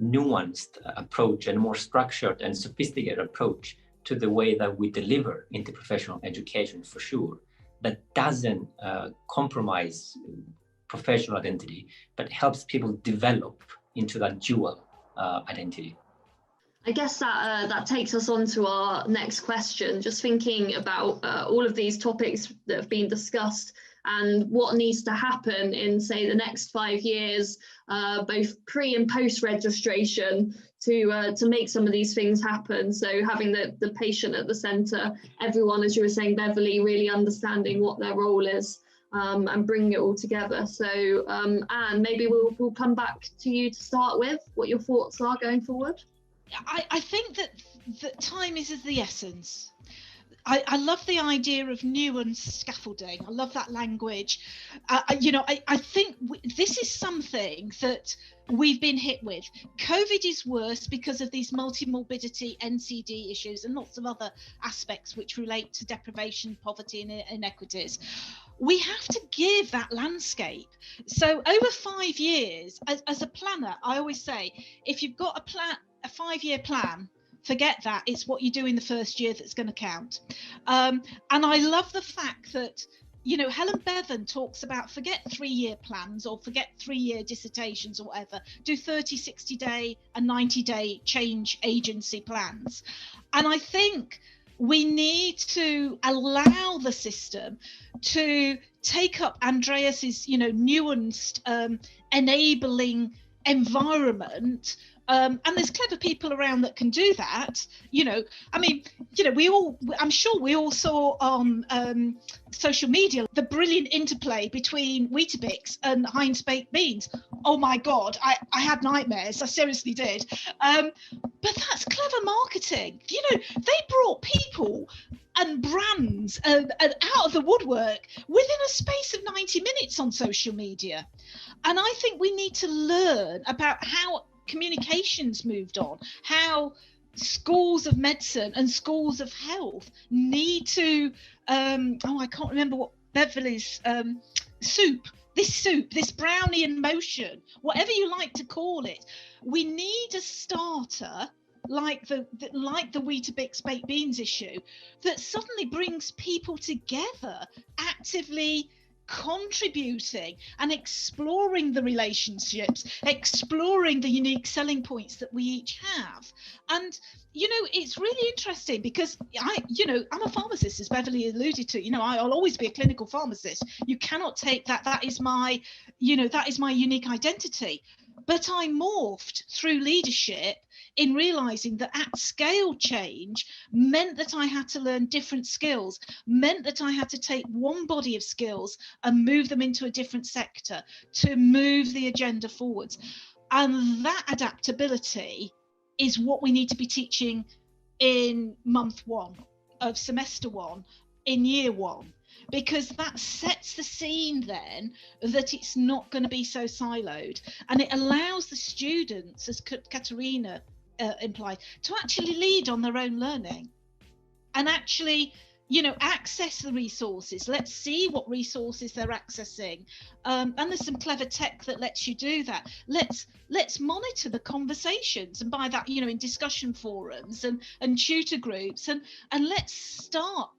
nuanced approach and more structured and sophisticated approach to the way that we deliver interprofessional education, for sure, that doesn't compromise professional identity, but helps people develop into that dual identity. I guess that takes us on to our next question, just thinking about all of these topics that have been discussed and what needs to happen in, say, the next 5 years, both pre and post registration, to make some of these things happen. So having the patient at the centre, everyone, as you were saying, Beverley, really understanding what their role is, and bringing it all together. So Anne, maybe we'll come back to you to start with, what your thoughts are going forward. I think that time is of the essence. I love the idea of nuanced scaffolding. I love that language. I think this is something that we've been hit with. COVID is worse because of these multi-morbidity NCD issues and lots of other aspects which relate to deprivation, poverty and inequities. We have to give that landscape. So over 5 years, as a planner, I always say, if you've got a 5-year plan, forget that. It's what you do in the first year that's going to count. And I love the fact that, Helen Bevan talks about forget 3-year plans or forget 3-year dissertations or whatever, do 30, 60-day and 90-day change agency plans. And I think we need to allow the system to take up Andreas's, nuanced, enabling environment. And there's clever people around that can do that. I'm sure we all saw on social media the brilliant interplay between Weetabix and Heinz baked beans. Oh my God, I had nightmares. I seriously did. But that's clever marketing. They brought people and brands and out of the woodwork within a space of 90 minutes on social media. And I think we need to learn about how communications moved on, how schools of medicine and schools of health need to I can't remember what Beverley's this Brownian motion, whatever you like to call it. We need a starter like the Weetabix baked beans issue that suddenly brings people together, actively contributing and exploring the relationships, exploring the unique selling points that we each have. And it's really interesting because I'm a pharmacist, as Beverley alluded to. I'll always be a clinical pharmacist. You cannot take that. That is my unique identity. But I morphed through leadership in realizing that at scale change meant that I had to learn different skills, meant that I had to take one body of skills and move them into a different sector to move the agenda forwards. And that adaptability is what we need to be teaching in month 1 of semester 1, in year 1. Because that sets the scene then that it's not going to be so siloed, and it allows the students, as Katerina implied, to actually lead on their own learning and actually access the resources. Let's see what resources they're accessing, and there's some clever tech that lets you do that. Let's monitor the conversations, and by that in discussion forums and tutor groups, and let's start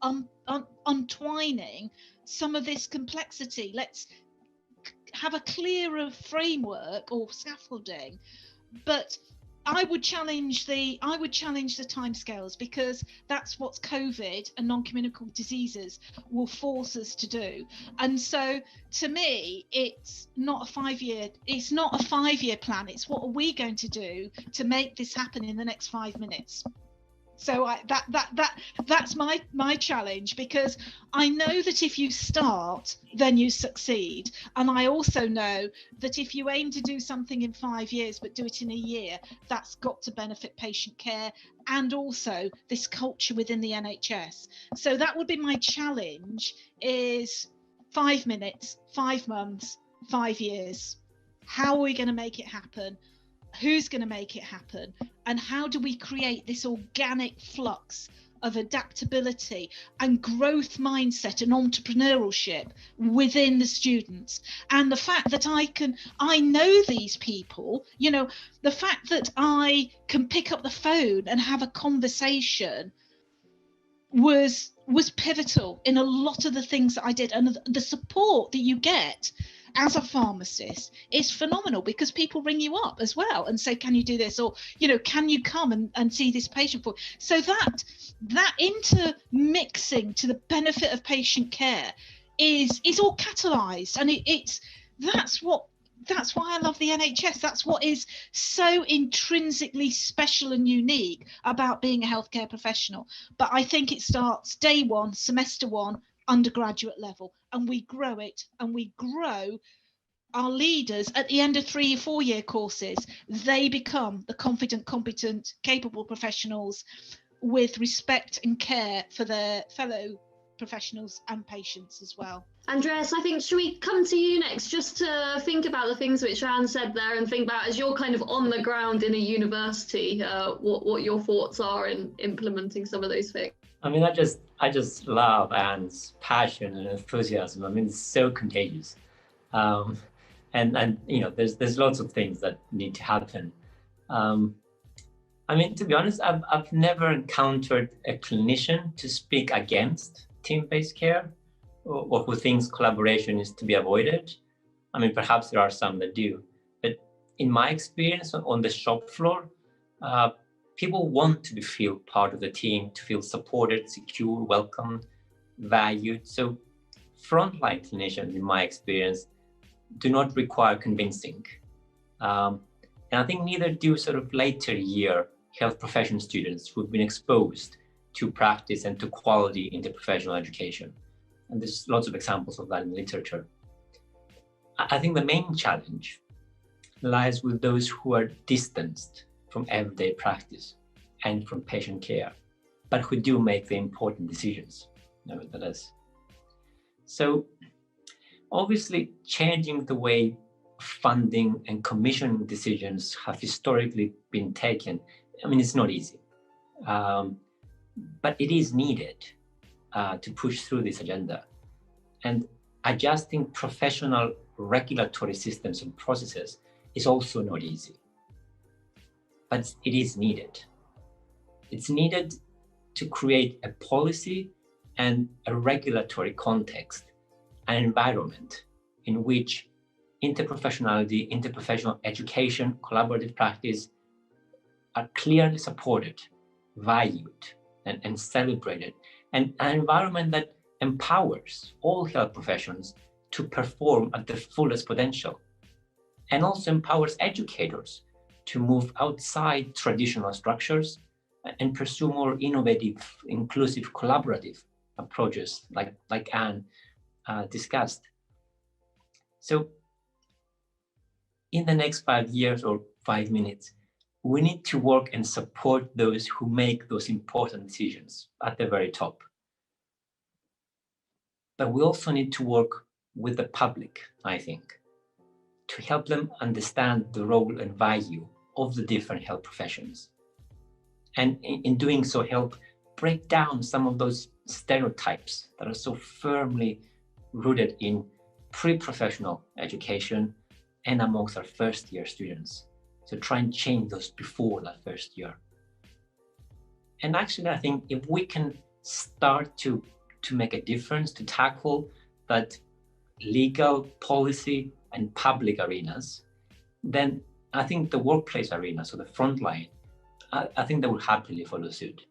untwining some of this complexity. Let's have a clearer framework or scaffolding. But I would challenge the timescales, because that's what COVID and non-communicable diseases will force us to do. And so, to me, it's not a 5-year plan. It's what are we going to do to make this happen in the next 5 minutes. So that's my challenge, because I know that if you start, then you succeed. And I also know that if you aim to do something in 5 years, but do it in a year, that's got to benefit patient care and also this culture within the NHS. So that would be my challenge, is 5 minutes, 5 months, 5 years. How are we going to make it happen? Who's going to make it happen? And how do we create this organic flux of adaptability and growth mindset and entrepreneurship within the students? And the fact that I know these people, you know, the fact that I can pick up the phone and have a conversation was pivotal in a lot of the things that I did. And the support that you get as a pharmacist is phenomenal, because people ring you up as well and say, can you do this? Or, you know, can you come and see this patient for? So that intermixing to the benefit of patient care is all catalyzed. And that's why I love the NHS. That's what is so intrinsically special and unique about being a healthcare professional. But I think it starts day one, semester one, undergraduate level, and we grow it, and we grow our leaders at the end of 3 or 4 year courses. They become the confident, competent, capable professionals with respect and care for their fellow professionals and patients as well. Andreas, I think, should we come to you next, just to think about the things which Anne said there, and think about, as you're kind of on the ground in a university, what your thoughts are in implementing some of those things? I mean, I just love Anne's passion and enthusiasm. I mean, it's so contagious. And you know, there's lots of things that need to happen. I mean, to be honest, I've never encountered a clinician to speak against team-based care, or who thinks collaboration is to be avoided. I mean, perhaps there are some that do, but in my experience on the shop floor, people want to feel part of the team, to feel supported, secure, welcomed, valued. So frontline clinicians, in my experience, do not require convincing. And I think neither do sort of later year health profession students who've been exposed to practice and to quality interprofessional education. And there's lots of examples of that in literature. I think the main challenge lies with those who are distanced from everyday practice and from patient care, but who do make the important decisions, nevertheless. So obviously, changing the way funding and commissioning decisions have historically been taken, I mean, it's not easy, but it is needed to push through this agenda. And adjusting professional regulatory systems and processes is also not easy, but it is needed. It's needed to create a policy and a regulatory context, an environment in which interprofessionality, interprofessional education, collaborative practice are clearly supported, valued, and celebrated, and an environment that empowers all health professions to perform at their fullest potential, and also empowers educators to move outside traditional structures and pursue more innovative, inclusive, collaborative approaches like Anne discussed. So in the next 5 years or 5 minutes, we need to work and support those who make those important decisions at the very top. But we also need to work with the public, I think, to help them understand the role and value of the different health professions. And in doing so, help break down some of those stereotypes that are so firmly rooted in pre-professional education and amongst our first-year students. So try and change those before that first year. And actually, I think if we can start to make a difference, to tackle that legal, policy, and public arenas, then I think the workplace arena, so the front line, I think they will happily follow suit.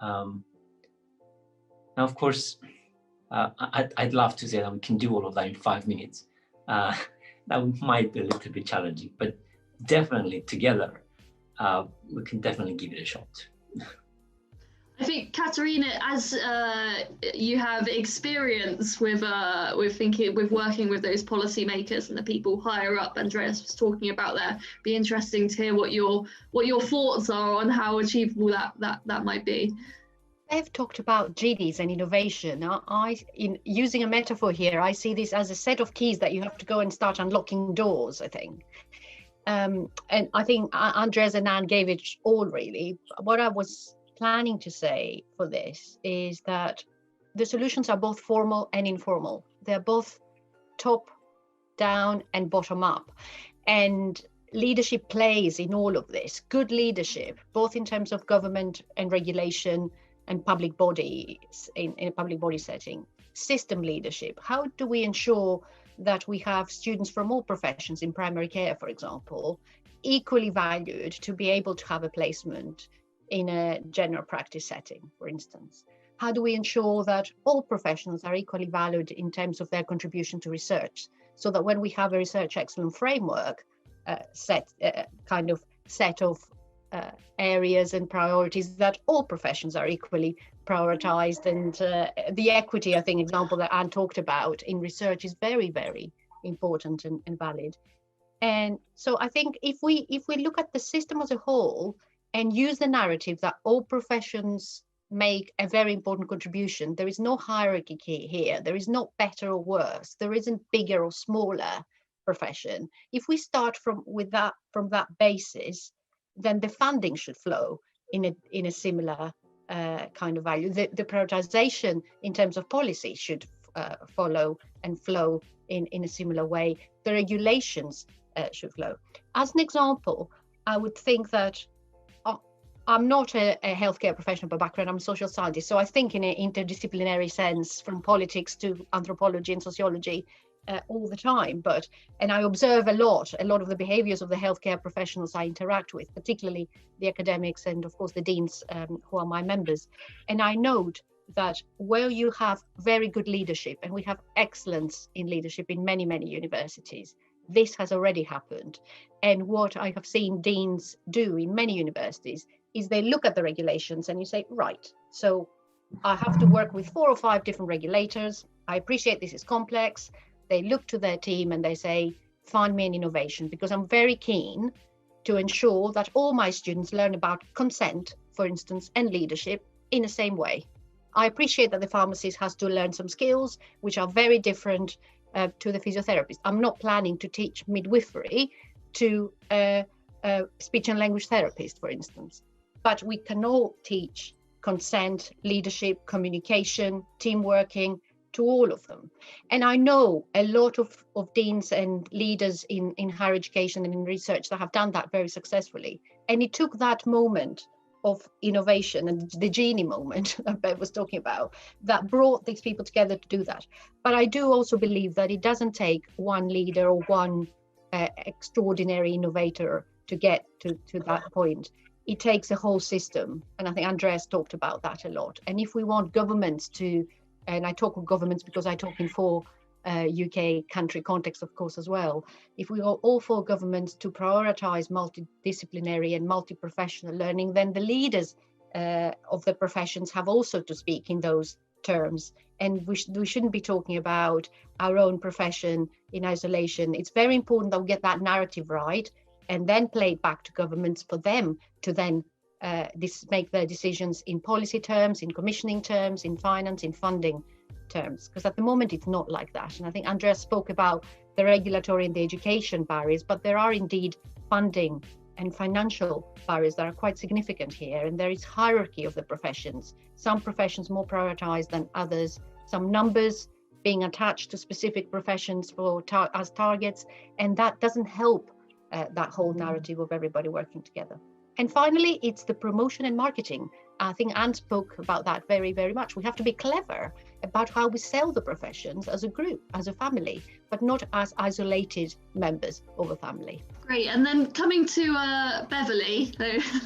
Now, of course, I'd love to say that we can do all of that in 5 minutes. That might be a little bit challenging, but definitely together, we can definitely give it a shot. I think, Katerina, as you have experience with working with those policymakers and the people higher up, Andreas was talking about there, be interesting to hear what your thoughts are on how achievable that might be. Bev talked about genies and innovation. In using a metaphor here, I see this as a set of keys that you have to go and start unlocking doors, I think. And I think Andreas and Anne gave it all, really. What I was planning to say for this is that the solutions are both formal and informal. They're both top down and bottom up. And leadership plays in all of this. Good leadership, both in terms of government and regulation and public bodies in a public body setting. System leadership. How do we ensure that we have students from all professions in primary care, for example, equally valued to be able to have a placement in a general practice setting, for instance? How do we ensure that all professionals are equally valued in terms of their contribution to research, so that when we have a research excellence framework set of areas and priorities, that all professions are equally prioritized, and the equity, I think, example that Anne talked about in research is very, very important and valid. And so I think if we look at the system as a whole and use the narrative that all professions make a very important contribution, there is no hierarchy here, there is no better or worse, there isn't bigger or smaller profession. If we start from that basis, then the funding should flow in a similar kind of value. The prioritization in terms of policy should follow and flow in a similar way. The regulations should flow. As an example, I would think that I'm not a healthcare professional by background, I'm a social scientist, so I think in an interdisciplinary sense, from politics to anthropology and sociology, all the time, and I observe a lot of the behaviors of the healthcare professionals I interact with, particularly the academics and of course the deans who are my members. And I note that where you have very good leadership, and we have excellence in leadership in many, many universities, this has already happened. And what I have seen deans do in many universities is they look at the regulations and you say, right, so I have to work with 4 or 5 different regulators. I appreciate this is complex. They look to their team and they say, find me an innovation, because I'm very keen to ensure that all my students learn about consent, for instance, and leadership in the same way. I appreciate that the pharmacist has to learn some skills which are very different to the physiotherapist. I'm not planning to teach midwifery to a speech and language therapist, for instance, but we can all teach consent, leadership, communication, team working, to all of them. And I know a lot of deans and leaders in higher education and in research that have done that very successfully. And it took that moment of innovation and the genie moment that Bev was talking about that brought these people together to do that. But I do also believe that it doesn't take one leader or one extraordinary innovator to get to that point. It takes a whole system. And I think Andreas talked about that a lot. And if we want governments to, and I talk of governments because I talk in 4 UK country context, of course, as well. If we are all 4 governments to prioritize multidisciplinary and multi-professional learning, then the leaders of the professions have also to speak in those terms. And we shouldn't be talking about our own profession in isolation. It's very important that we get that narrative right and then play it back to governments for them to then make their decisions in policy terms, in commissioning terms, in finance, in funding terms, because at the moment it's not like that. And I think Andreas spoke about the regulatory and the education barriers, but there are indeed funding and financial barriers that are quite significant here, and there is hierarchy of the professions. Some professions more prioritized than others, some numbers being attached to specific professions as targets, and that doesn't help that whole narrative of everybody working together. And finally, it's the promotion and marketing. I think Anne spoke about that very, very much. We have to be clever about how we sell the professions as a group, as a family, but not as isolated members of a family. Great. And then coming to Beverley,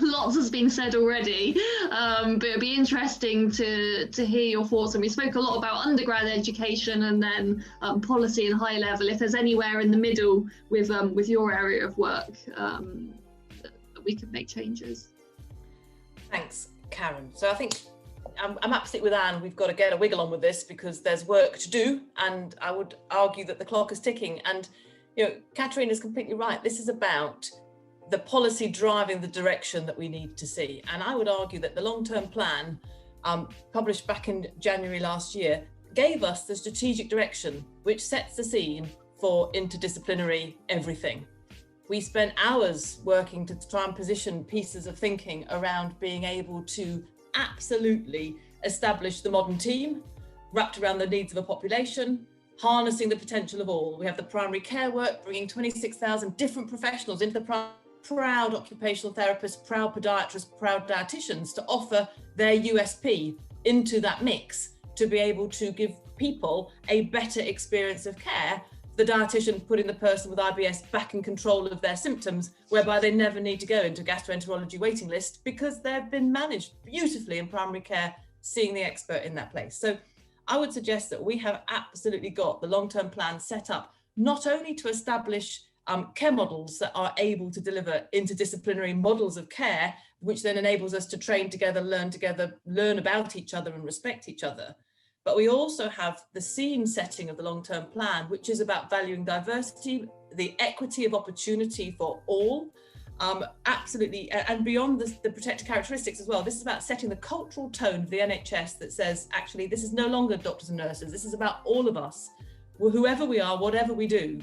lots has been said already, but it'd be interesting to hear your thoughts. And we spoke a lot about undergrad education and then policy and high level. If there's anywhere in the middle with your area of work that we could make changes. Thanks, Karen. So I think I'm absolutely with Anne. We've got to get a wiggle on with this because there's work to do, and I would argue that the clock is ticking. And you know, Katerina is completely right. This is about the policy driving the direction that we need to see. And I would argue that the long-term plan published back in January last year, gave us the strategic direction which sets the scene for interdisciplinary everything. We spent hours working to try and position pieces of thinking around being able to absolutely establish the modern team, wrapped around the needs of a population, harnessing the potential of all. We have the primary care work, bringing 26,000 different professionals into the proud occupational therapists, proud podiatrists, proud dietitians to offer their USP into that mix to be able to give people a better experience of care. The dietitian putting the person with IBS back in control of their symptoms, whereby they never need to go into a gastroenterology waiting list because they've been managed beautifully in primary care, seeing the expert in that place. So I would suggest that we have absolutely got the long-term plan set up, not only to establish care models that are able to deliver interdisciplinary models of care, which then enables us to train together, learn about each other and respect each other. But we also have the scene setting of the long-term plan, which is about valuing diversity, the equity of opportunity for all, absolutely, and beyond the protected characteristics as well. This is about setting the cultural tone of the NHS that says, actually, this is no longer doctors and nurses. This is about all of us, whoever we are, whatever we do.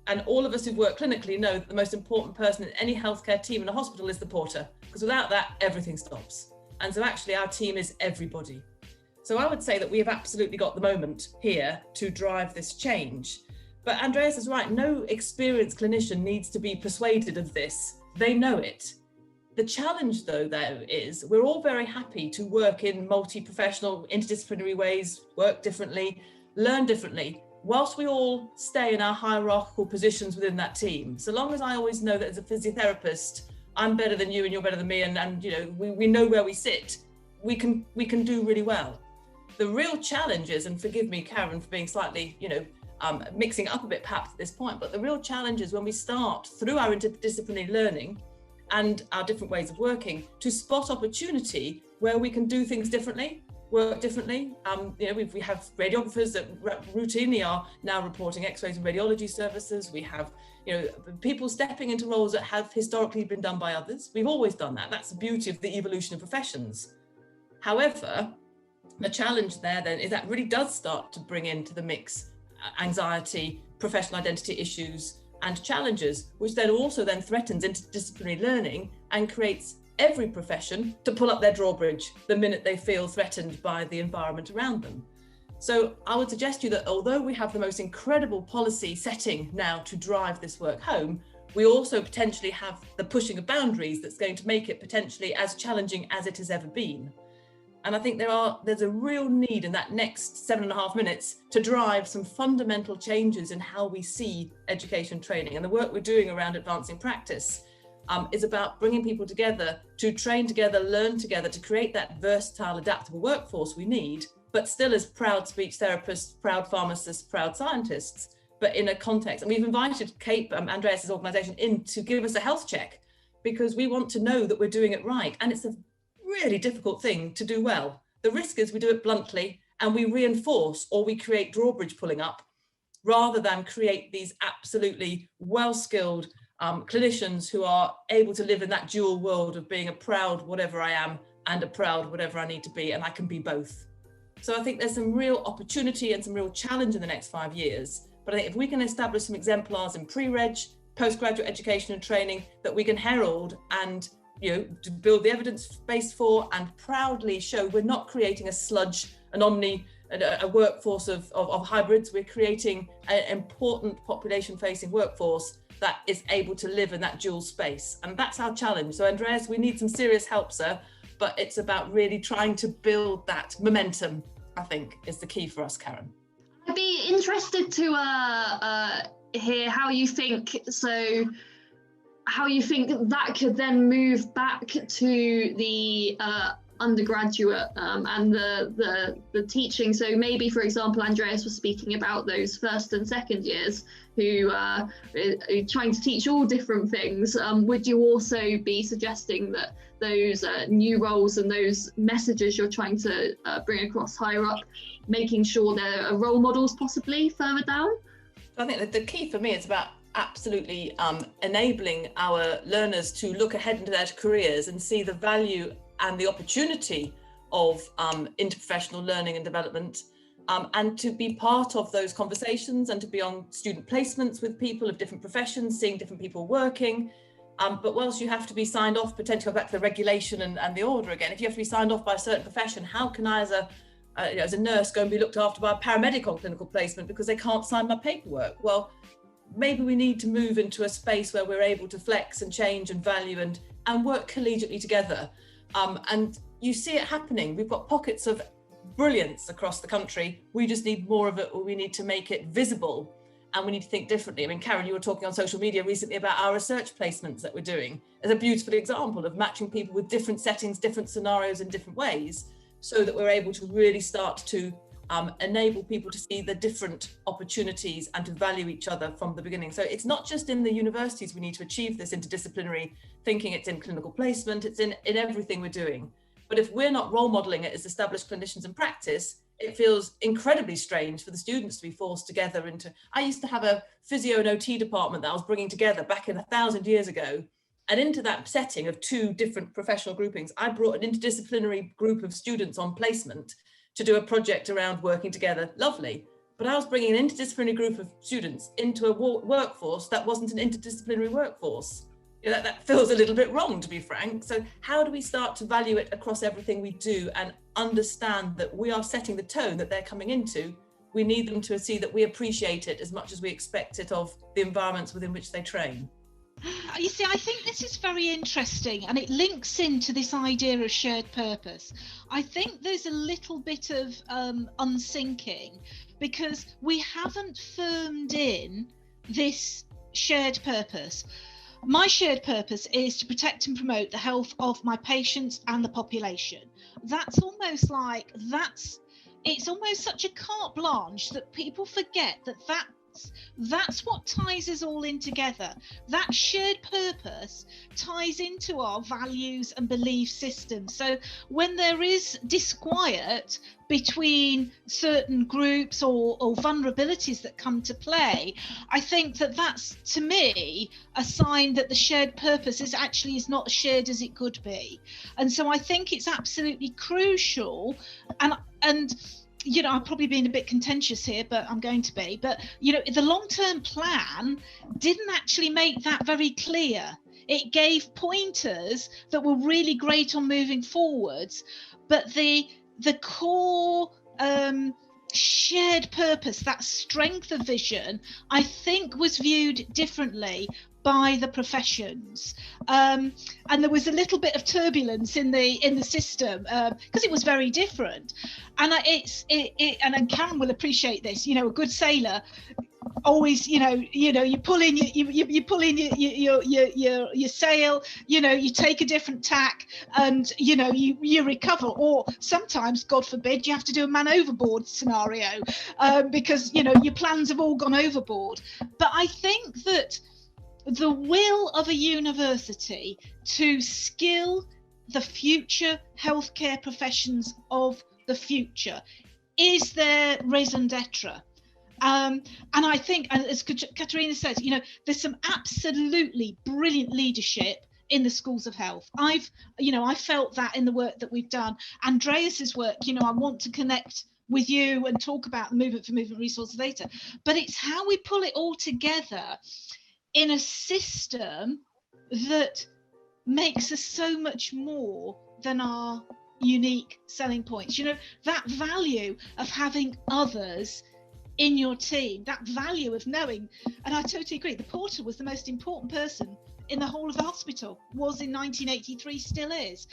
And all of us who've worked clinically know that the most important person in any healthcare team in a hospital is the porter, because without that, everything stops. And so actually our team is everybody. So I would say that we have absolutely got the moment here to drive this change. But Andreas is right, no experienced clinician needs to be persuaded of this. They know it. The challenge though is we're all very happy to work in multi-professional, interdisciplinary ways, work differently, learn differently, whilst we all stay in our hierarchical positions within that team. So long as I always know that as a physiotherapist, I'm better than you and you're better than me, and you know, we know where we sit, we can do really well. The real challenge is, and forgive me, Karen, for being slightly, mixing up a bit perhaps at this point, but the real challenge is when we start through our interdisciplinary learning and our different ways of working to spot opportunity where we can do things differently, work differently. We have radiographers that routinely are now reporting X-rays and radiology services. We have, people stepping into roles that have historically been done by others. We've always done that. That's the beauty of the evolution of professions. However, the challenge there then is that really does start to bring into the mix anxiety, professional identity issues and challenges, which then also then threatens interdisciplinary learning and creates every profession to pull up their drawbridge the minute they feel threatened by the environment around them. So I would suggest to you that although we have the most incredible policy setting now to drive this work home, we also potentially have the pushing of boundaries that's going to make it potentially as challenging as it has ever been. And I think there's a real need in that next 7.5 minutes to drive some fundamental changes in how we see education training. And the work we're doing around advancing practice is about bringing people together to train together, learn together, to create that versatile, adaptable workforce we need, but still as proud speech therapists, proud pharmacists, proud scientists, but in a context. And we've invited CAIPE, Andreas' organisation, in to give us a health check, because we want to know that we're doing it right. And it's a really difficult thing to do well. The risk is we do it bluntly and we reinforce or we create drawbridge pulling up rather than create these absolutely well-skilled clinicians who are able to live in that dual world of being a proud whatever I am and a proud whatever I need to be, and I can be both. So I think there's some real opportunity and some real challenge in the next 5 years. But I think if we can establish some exemplars in pre-reg, postgraduate education and training that we can herald and to build the evidence base for and proudly show we're not creating a sludge, a workforce of hybrids. We're creating an important population-facing workforce that is able to live in that dual space. And that's our challenge. So Andreas, we need some serious help, sir, but it's about really trying to build that momentum, I think, is the key for us, Karen. I'd be interested to hear how you think that could then move back to the undergraduate and the teaching. So maybe, for example, Andreas was speaking about those first and second years who are trying to teach all different things. Would you also be suggesting that those new roles and those messages you're trying to bring across higher up, making sure there are role models possibly further down? I think that the key for me is about absolutely enabling our learners to look ahead into their careers and see the value and the opportunity of interprofessional learning and development, and to be part of those conversations and to be on student placements with people of different professions, seeing different people working. But whilst you have to be signed off, potentially go back to the regulation and the order again, if you have to be signed off by a certain profession, how can I as a nurse go and be looked after by a paramedic on clinical placement because they can't sign my paperwork? Well, maybe we need to move into a space where we're able to flex and change and value and work collegiately together. And you see it happening. We've got pockets of brilliance across the country. We just need more of it, or we need to make it visible, and we need to think differently. I mean, Karen, you were talking on social media recently about our research placements that we're doing as a beautiful example of matching people with different settings, different scenarios in different ways, so that we're able to really start to enable people to see the different opportunities and to value each other from the beginning. So it's not just in the universities we need to achieve this interdisciplinary thinking, it's in clinical placement, it's in everything we're doing. But if we're not role modeling it as established clinicians in practice, it feels incredibly strange for the students to be forced together into... I used to have a physio and OT department that I was bringing together back in 1,000 years ago. And into that setting of two different professional groupings, I brought an interdisciplinary group of students on placement to do a project around working together. Lovely. But I was bringing an interdisciplinary group of students into a workforce that wasn't an interdisciplinary workforce. You know, that feels a little bit wrong, to be frank. So how do we start to value it across everything we do and understand that we are setting the tone that they're coming into? We need them to see that we appreciate it as much as we expect it of the environments within which they train. You see, I think this is very interesting, and it links into this idea of shared purpose. I think there's a little bit of unsyncing because we haven't firmed in this shared purpose. My shared purpose is to protect and promote the health of my patients and the population. That's almost like it's almost such a carte blanche that people forget that's what ties us all in together. That shared purpose ties into our values and belief systems. So when there is disquiet between certain groups or vulnerabilities that come to play, I think that's, to me, a sign that the shared purpose is not as shared as it could be. And so I think it's absolutely crucial, and you know, I'm probably being a bit contentious here, but I'm going to be. But, you know, the long-term plan didn't actually make that very clear. It gave pointers that were really great on moving forwards, but the core shared purpose, that strength of vision, I think was viewed differently by the professions, and there was a little bit of turbulence in the system because it was very different. And and Karen will appreciate this. You know, a good sailor always, you pull in your sail. You know, you take a different tack, and you recover. Or sometimes, God forbid, you have to do a man overboard scenario because your plans have all gone overboard. But I think that the will of a university to skill the future healthcare professions of the future is their raison d'etre. And I think, as Katerina says, there's some absolutely brilliant leadership in the schools of health. I felt that in the work that we've done. Andreas's work, I want to connect with you and talk about the movement for movement resources later, but it's how we pull it all together in a system that makes us so much more than our unique selling points. That value of having others in your team, that value of knowing, and I totally agree, the porter was the most important person in the whole of the hospital, was in 1983, still is.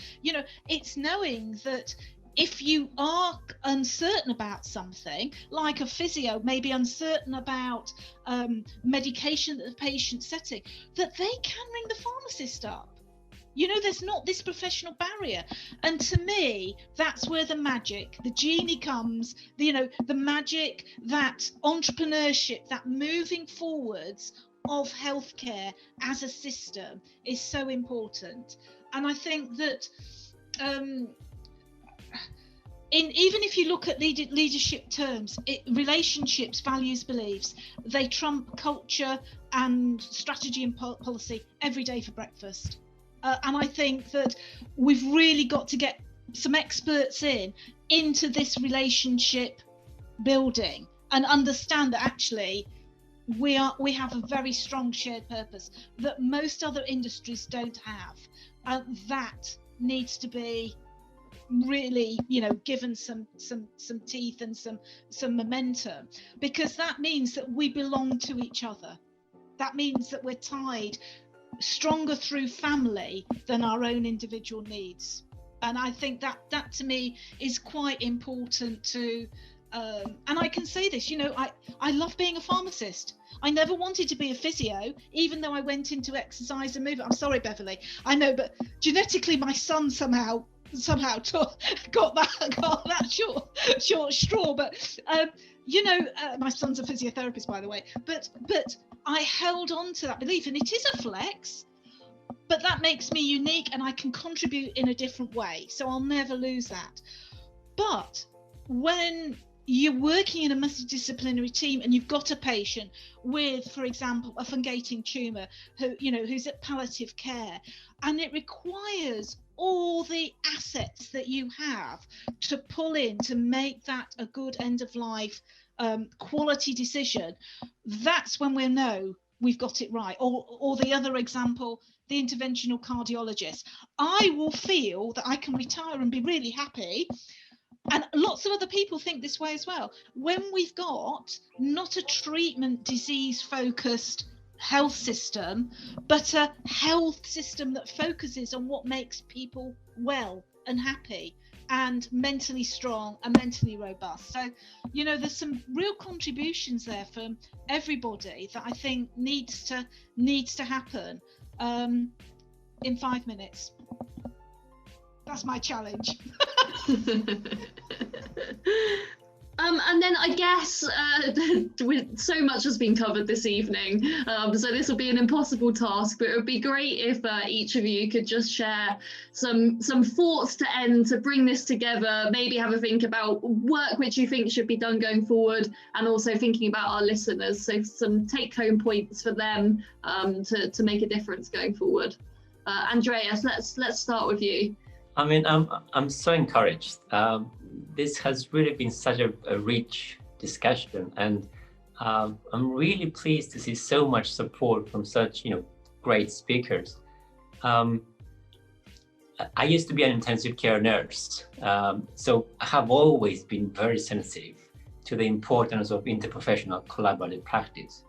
It's knowing that if you are uncertain about something, like a physio may be uncertain about medication that the patient's setting, that they can ring the pharmacist up. There's not this professional barrier. And to me, that's where the magic, the genie comes, the magic, that entrepreneurship, that moving forwards of healthcare as a system is so important. And I think that even if you look at leadership terms, relationships, values, beliefs, they trump culture and strategy and policy every day for breakfast. And I think that we've really got to get some experts into this relationship building, and understand that actually we have a very strong shared purpose that most other industries don't have, and that needs to be really, given some teeth and some momentum, because that means that we belong to each other. That means that we're tied stronger through family than our own individual needs. And I think that to me is quite important to, and I can say this, I love being a pharmacist. I never wanted to be a physio, even though I went into exercise and movement. I'm sorry, Beverley, I know, but genetically my son somehow got that short straw. But my son's a physiotherapist, by the way, but I held on to that belief, and it is a flex, but that makes me unique and I can contribute in a different way, so I'll never lose that. But when you're working in a multidisciplinary team and you've got a patient with, for example, a fungating tumour who's at palliative care, and it requires all the assets that you have to pull in to make that a good end of life quality decision, that's when we'll know we've got it right. Or the other example, the interventional cardiologist. I will feel that I can retire and be really happy, and lots of other people think this way as well, when we've got not a treatment disease focused health system, but a health system that focuses on what makes people well and happy and mentally strong and mentally robust. So, there's some real contributions there from everybody that I think needs to happen in 5 minutes. That's my challenge. And then I guess with so much has been covered this evening, so this will be an impossible task, but it would be great if each of you could just share some thoughts to end, to bring this together, maybe have a think about work which you think should be done going forward, and also thinking about our listeners, so some take-home points for them to make a difference going forward. Andreas, let's start with you. I mean, I'm so encouraged. This has really been such a rich discussion, and I'm really pleased to see so much support from such great speakers. I used to be an intensive care nurse, so I have always been very sensitive to the importance of interprofessional collaborative practice.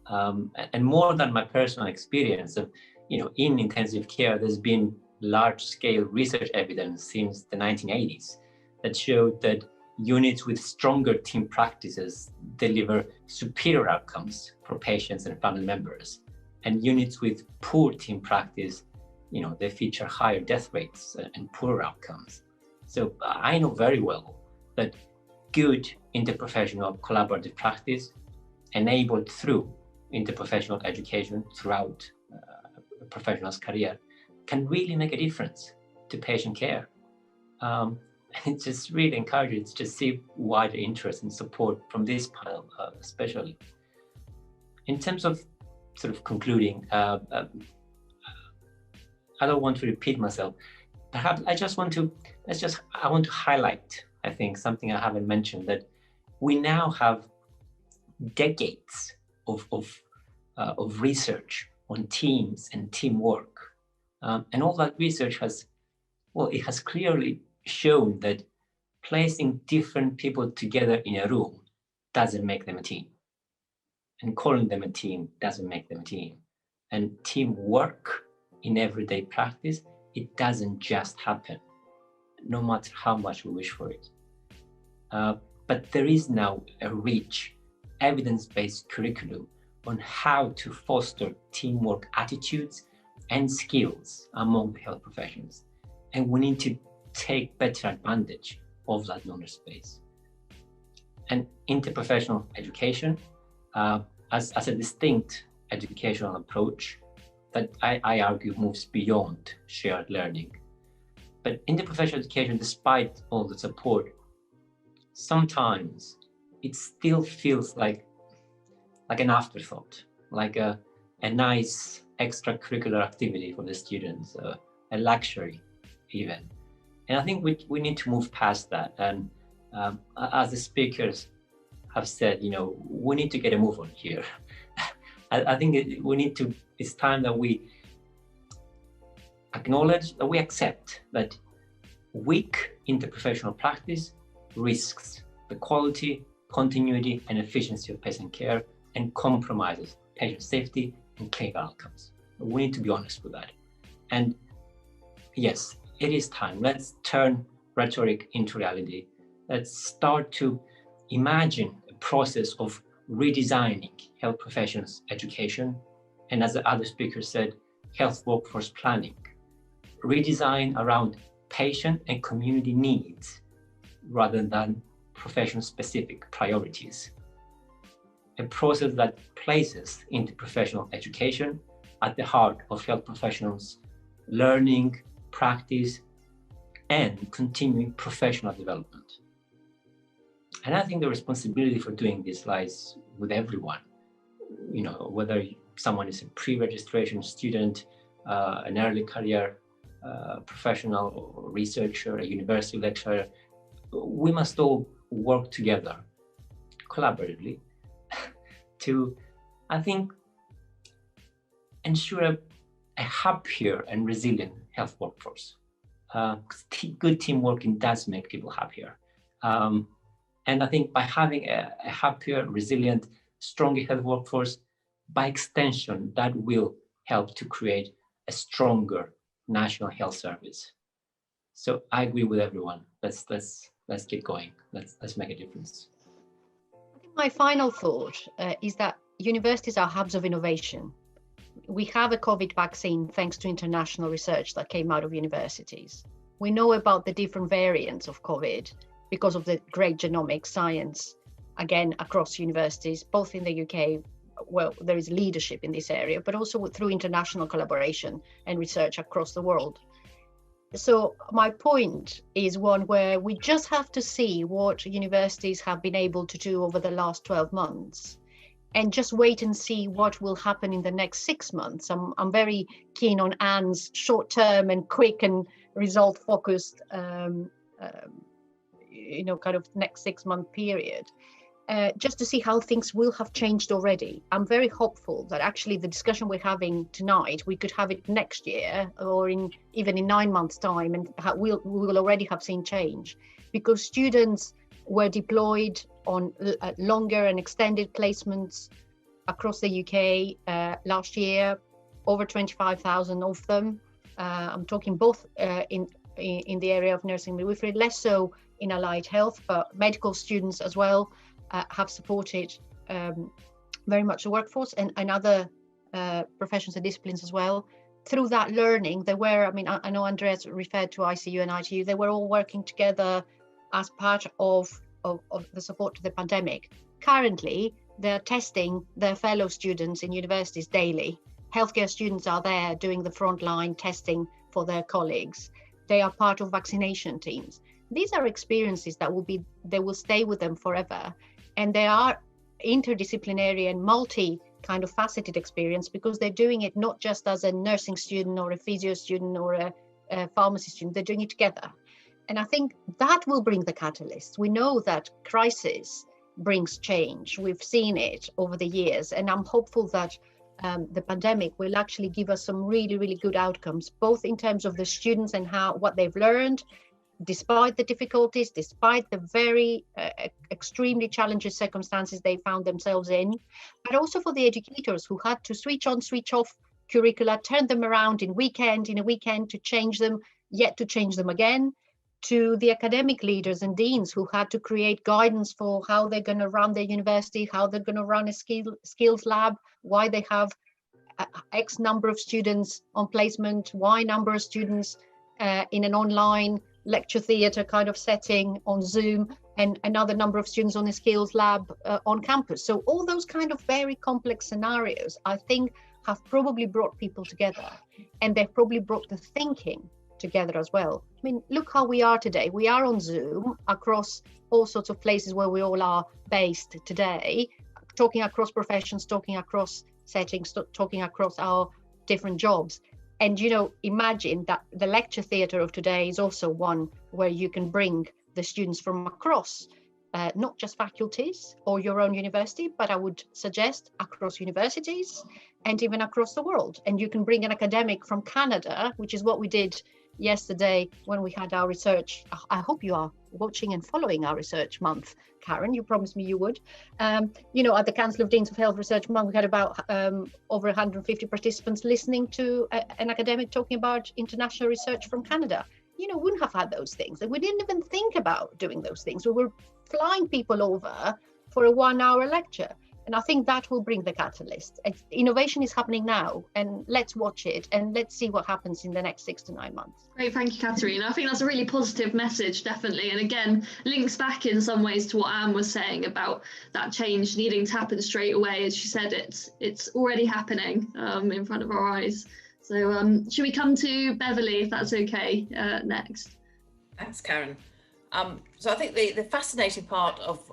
And more than my personal experience of, in intensive care, there's been large-scale research evidence since the 1980s that showed that units with stronger team practices deliver superior outcomes for patients and family members. And units with poor team practice, they feature higher death rates and poorer outcomes. So I know very well that good interprofessional collaborative practice enabled through interprofessional education throughout a professional's career can really make a difference to patient care. It's just really encouraging to just see wider interest and support from this panel, especially. In terms of sort of concluding, I don't want to repeat myself. Perhaps I want to highlight, I think, something I haven't mentioned, that we now have decades of research on teams and teamwork. And all that research has clearly shown that placing different people together in a room doesn't make them a team. And calling them a team doesn't make them a team. And teamwork in everyday practice, it doesn't just happen, no matter how much we wish for it. But there is now a rich, evidence-based curriculum on how to foster teamwork attitudes and skills among the health professions. And we need to take better advantage of that knowledge space. And interprofessional education as a distinct educational approach that I argue moves beyond shared learning. But interprofessional education, despite all the support, sometimes it still feels like an afterthought, like a nice extracurricular activity for the students, a luxury even. And I think we need to move past that. And as the speakers have said, we need to get a move on here. I think it's time that we acknowledge, that we accept that weak interprofessional practice risks the quality, continuity, and efficiency of patient care and compromises patient safety and clinical outcomes. We need to be honest with that. And yes, it is time. Let's turn rhetoric into reality. Let's start to imagine a process of redesigning health professions education, and as the other speaker said, health workforce planning. Redesign around patient and community needs rather than profession-specific priorities. A process that places interprofessional education at the heart of health professionals' learning, practice, and continuing professional development. And I think the responsibility for doing this lies with everyone. Whether someone is a pre-registration student, an early career professional or researcher, a university lecturer, we must all work together collaboratively to, I think, ensure a happier and resilient health workforce. Good teamwork does make people happier. And I think by having a happier, resilient, stronger health workforce, by extension, that will help to create a stronger national health service. So I agree with everyone. Let's get going. Let's make a difference. I think my final thought is that universities are hubs of innovation. We have a COVID vaccine thanks to international research that came out of universities. We know about the different variants of COVID because of the great genomic science, again, across universities, both in the UK, well, there is leadership in this area, but also through international collaboration and research across the world. So my point is one where we just have to see what universities have been able to do over the last 12 months and just wait and see what will happen in the next 6 months. I'm very keen on Anne's short-term and quick and result-focused, kind of next 6-month period, just to see how things will have changed already. I'm very hopeful that actually the discussion we're having tonight, we could have it next year or even in 9 months' time, and we will already have seen change, because students were deployed on longer and extended placements across the UK last year, over 25,000 of them. I'm talking both in the area of nursing midwifery, less so in allied health, but medical students as well have supported very much the workforce and other professions and disciplines as well. Through that learning, I know Andreas referred to ICU and ITU, they were all working together as part of the support to the pandemic. Currently, they're testing their fellow students in universities daily. Healthcare students are there doing the frontline testing for their colleagues. They are part of vaccination teams. These are experiences that they will stay with them forever. And they are interdisciplinary and kind of faceted experience, because they're doing it not just as a nursing student or a physio student or a pharmacy student, they're doing it together. And I think that will bring the catalyst. We know that crisis brings change. We've seen it over the years, and I'm hopeful that the pandemic will actually give us some really, really good outcomes, both in terms of the students and what they've learned, despite the difficulties, despite the very extremely challenging circumstances they found themselves in, but also for the educators who had to switch on, switch off curricula, turn them around in a weekend to change them, yet to change them again, to the academic leaders and deans who had to create guidance for how they're going to run their university, how they're going to run a skills lab, why they have X number of students on placement, Y number of students in an online lecture theatre kind of setting on Zoom, and another number of students on a skills lab on campus. So all those kind of very complex scenarios, I think, have probably brought people together, and they've probably brought the thinking together as well. I mean, look how we are today. We are on Zoom across all sorts of places where we all are based today, talking across professions, talking across settings, talking across our different jobs. And, you know, imagine that the lecture theatre of today is also one where you can bring the students from across, not just faculties or your own university, but I would suggest across universities and even across the world. And you can bring an academic from Canada, which is what we did yesterday when we had our research. I hope you are watching and following our research month, Karen. You promised me you would. You know, at the Council of Deans of Health Research Month, we had about over 150 participants listening to an academic talking about international research from Canada. You know, we wouldn't have had those things. We didn't even think about doing those things. We were flying people over for a 1-hour lecture. And I think that will bring the catalyst. Innovation is happening now, and let's watch it and let's see what happens in the next 6 to 9 months. Great, thank you, Katerina. I think that's a really positive message, definitely. And again, links back in some ways to what Anne was saying about that change needing to happen straight away. As she said, it's already happening in front of our eyes. So should we come to Beverley, if that's okay, next? Thanks, Karen. So I think the fascinating part of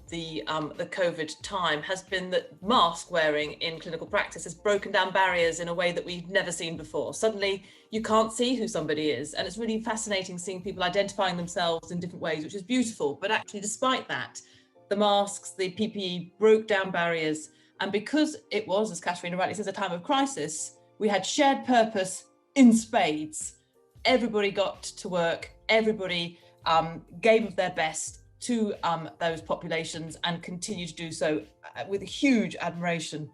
the COVID time has been that mask wearing in clinical practice has broken down barriers in a way that we've never seen before. Suddenly you can't see who somebody is, and it's really fascinating seeing people identifying themselves in different ways, which is beautiful. But actually, despite that, the masks, the PPE broke down barriers, and because it was, as Katerina rightly says, a time of crisis, we had shared purpose in spades. Everybody got to work, everybody gave of their best to those populations and continue to do so with a huge admiration.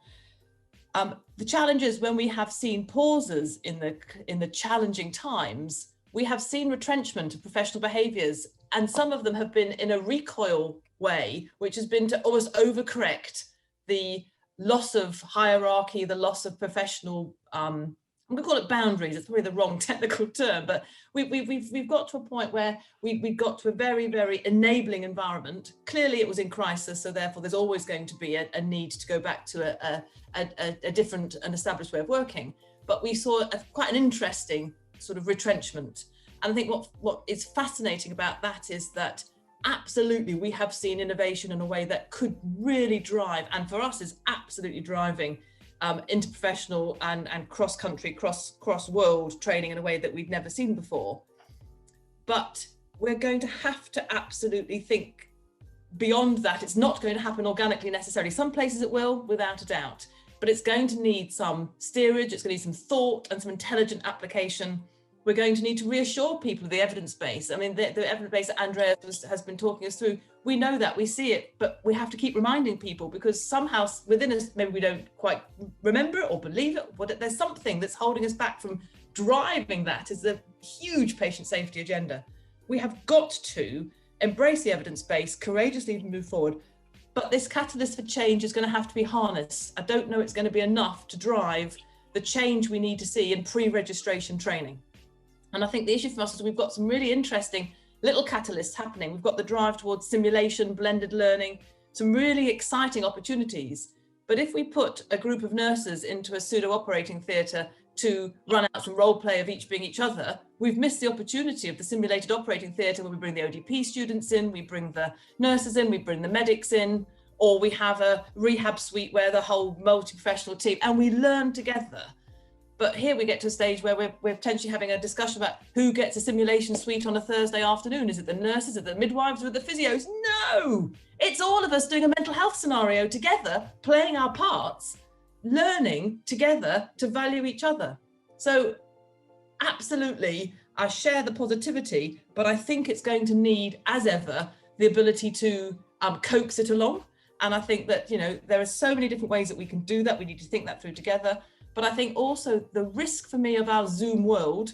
The challenge is when we have seen pauses in the challenging times, we have seen retrenchment of professional behaviours, and some of them have been in a recoil way, which has been to almost overcorrect the loss of hierarchy, the loss of professional I'm going to call it boundaries. It's probably the wrong technical term, but we've got to a point where we got to a very, very enabling environment. Clearly, it was in crisis, so therefore there's always going to be a need to go back to a different and established way of working. But we saw quite an interesting sort of retrenchment. And I think what is fascinating about that is that absolutely we have seen innovation in a way that could really drive, and for us is absolutely driving interprofessional and cross-country, cross-world training in a way that we've never seen before. But we're going to have to absolutely think beyond that. It's not going to happen organically necessarily. Some places it will, without a doubt, but it's going to need some steerage, it's going to need some thought and some intelligent application. We're going to need to reassure people of the evidence base. I mean, the evidence base that Andreas has been talking us through, we know that, we see it, but we have to keep reminding people, because somehow within us, maybe we don't quite remember it or believe it, but there's something that's holding us back from driving that as a huge patient safety agenda. We have got to embrace the evidence base, courageously move forward, but this catalyst for change is going to have to be harnessed. I don't know it's going to be enough to drive the change we need to see in pre-registration training. And I think the issue for us is we've got some really interesting little catalysts happening. We've got the drive towards simulation, blended learning, some really exciting opportunities. But if we put a group of nurses into a pseudo operating theatre to run out some role play of each being each other, we've missed the opportunity of the simulated operating theatre where we bring the ODP students in, we bring the nurses in, we bring the medics in, or we have a rehab suite where the whole multi-professional team, and we learn together. But here we get to a stage where we're potentially having a discussion about who gets a simulation suite on a Thursday afternoon. Is it the nurses, is it the midwives, or the physios? No, it's all of us doing a mental health scenario together, playing our parts, learning together to value each other. So absolutely, I share the positivity, but I think it's going to need, as ever, the ability to coax it along. And I think that, you know, there are so many different ways that we can do that. We need to think that through together. But I think also the risk for me of our Zoom world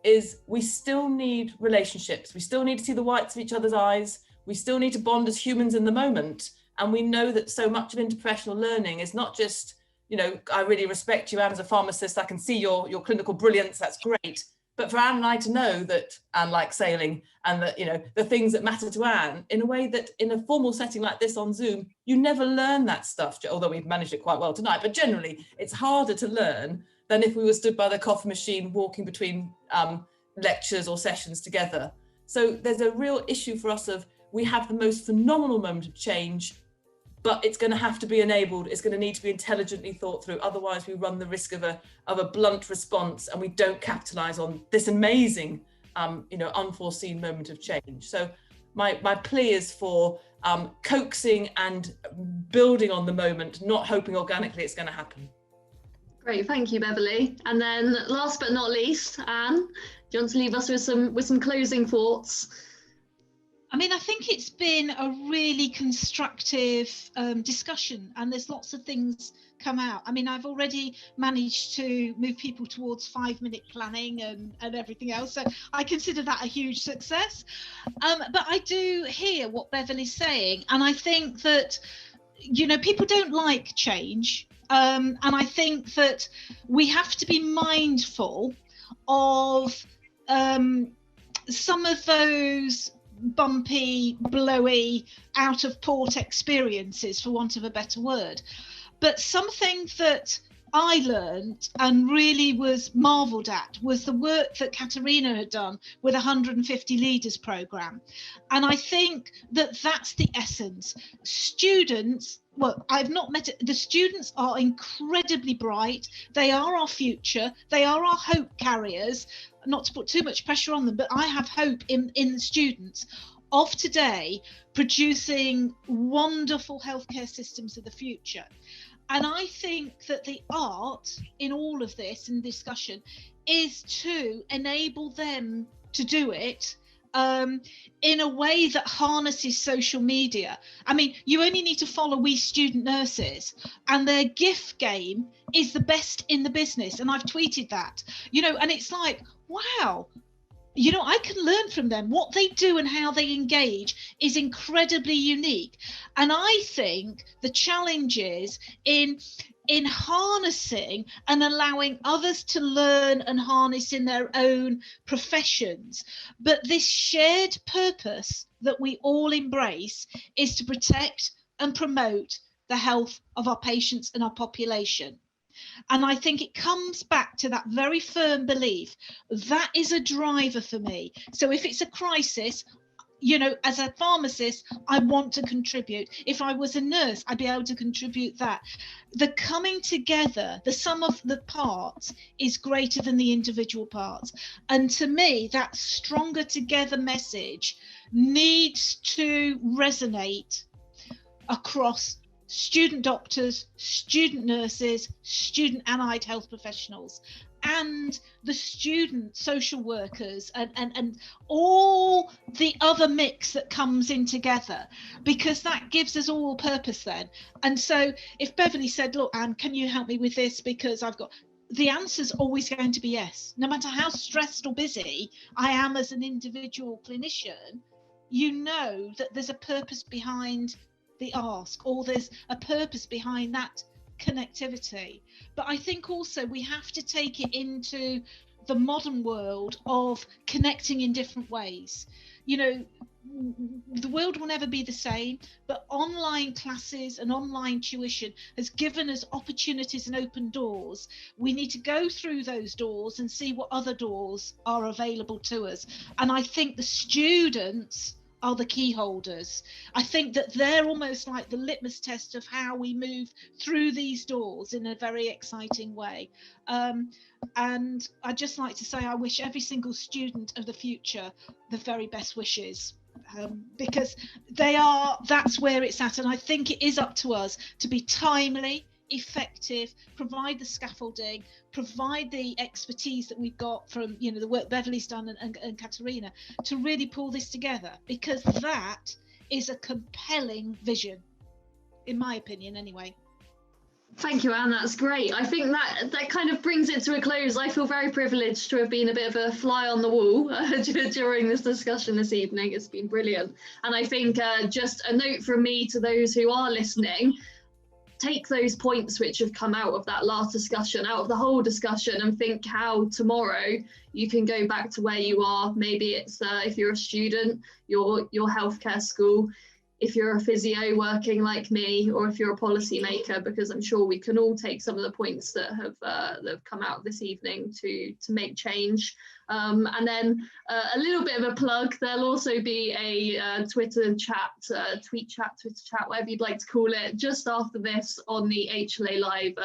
is we still need relationships. We still need to see the whites of each other's eyes. We still need to bond as humans in the moment. And we know that so much of interprofessional learning is not just, you know, I really respect you, Anne, as a pharmacist. I can see your clinical brilliance. That's great. But for Anne and I to know that Anne likes sailing and that, you know, the things that matter to Anne in a way that in a formal setting like this on Zoom, you never learn that stuff, although we've managed it quite well tonight. But generally, it's harder to learn than if we were stood by the coffee machine walking between lectures or sessions together. So there's a real issue for us of we have the most phenomenal moment of change, but it's going to have to be enabled. It's going to need to be intelligently thought through. Otherwise, we run the risk of a blunt response, and we don't capitalise on this amazing, unforeseen moment of change. So my plea is for coaxing and building on the moment, not hoping organically it's going to happen. Great, thank you, Beverley. And then last but not least, Anne, do you want to leave us with some closing thoughts? I mean, I think it's been a really constructive discussion, and there's lots of things come out. I mean, I've already managed to move people towards 5-minute planning and everything else, so I consider that a huge success. But I do hear what Beverley's saying, and I think that, people don't like change, and I think that we have to be mindful of some of those bumpy, blowy, out of port experiences, for want of a better word. But something that I learned and really was marvelled at was the work that Katerina had done with 150 Leaders programme. And I think that that's the essence. Students, well, I've not met it. The students are incredibly bright. They are our future. They are our hope carriers. Not to put too much pressure on them, but I have hope in the students of today producing wonderful healthcare systems of the future. And I think that the art in all of this and discussion is to enable them to do it in a way that harnesses social media. I mean, you only need to follow We Student Nurses, and their GIF game is the best in the business. And I've tweeted that, and it's like, wow, I can learn from them. What they do and how they engage is incredibly unique. And I think the challenge is in harnessing and allowing others to learn and harness in their own professions. But this shared purpose that we all embrace is to protect and promote the health of our patients and our population. And I think it comes back to that very firm belief that is a driver for me. So if it's a crisis, as a pharmacist, I want to contribute. If I was a nurse, I'd be able to contribute that. The coming together, the sum of the parts is greater than the individual parts. And to me, that stronger together message needs to resonate across student doctors, student nurses, student allied health professionals, and the student social workers and all the other mix that comes in together, because that gives us all purpose then. And so if Beverley said, look, Anne, can you help me with this because I've got, the answer's always going to be yes. No matter how stressed or busy I am as an individual clinician, that there's a purpose behind the ask, or there's a purpose behind that connectivity. But I think also we have to take it into the modern world of connecting in different ways. The world will never be the same, but online classes and online tuition has given us opportunities and open doors. We need to go through those doors and see what other doors are available to us. And I think the students are the key holders. I think that they're almost like the litmus test of how we move through these doors in a very exciting way. And I'd just like to say I wish every single student of the future the very best wishes, because that's where it's at. And I think it is up to us to be timely, effective, provide the scaffolding, provide the expertise that we've got from the work Beverley's done and Katerina to really pull this together, because that is a compelling vision, in my opinion anyway. Thank you, Anne, that's great. I think that kind of brings it to a close. I feel very privileged to have been a bit of a fly on the wall during this discussion this evening. It's been brilliant. And I think just a note from me to those who are listening: take those points which have come out of that last discussion, out of the whole discussion, and think how tomorrow you can go back to where you are. Maybe it's if you're a student, your healthcare school, if you're a physio working like me, or if you're a policy maker, because I'm sure we can all take some of the points that have come out this evening to make change. And then a little bit of a plug, there'll also be a Twitter chat, Twitter chat, whatever you'd like to call it, just after this on the HLA Live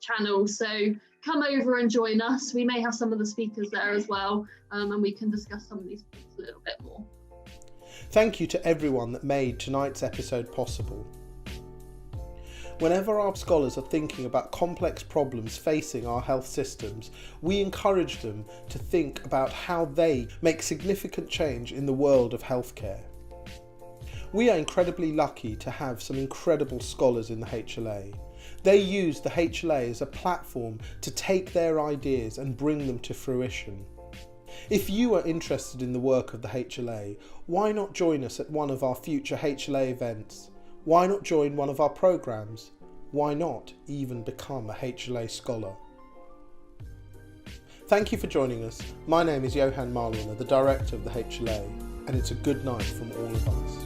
channel. So come over and join us. We may have some of the speakers there as well, and we can discuss some of these points a little bit more. Thank you to everyone that made tonight's episode possible. Whenever our scholars are thinking about complex problems facing our health systems, we encourage them to think about how they make significant change in the world of healthcare. We are incredibly lucky to have some incredible scholars in the HLA. They use the HLA as a platform to take their ideas and bring them to fruition. If you are interested in the work of the HLA, why not join us at one of our future HLA events? Why not join one of our programs? Why not even become a HLA Scholar? Thank you for joining us. My name is Johan Marliner, the Director of the HLA, and it's a good night from all of us.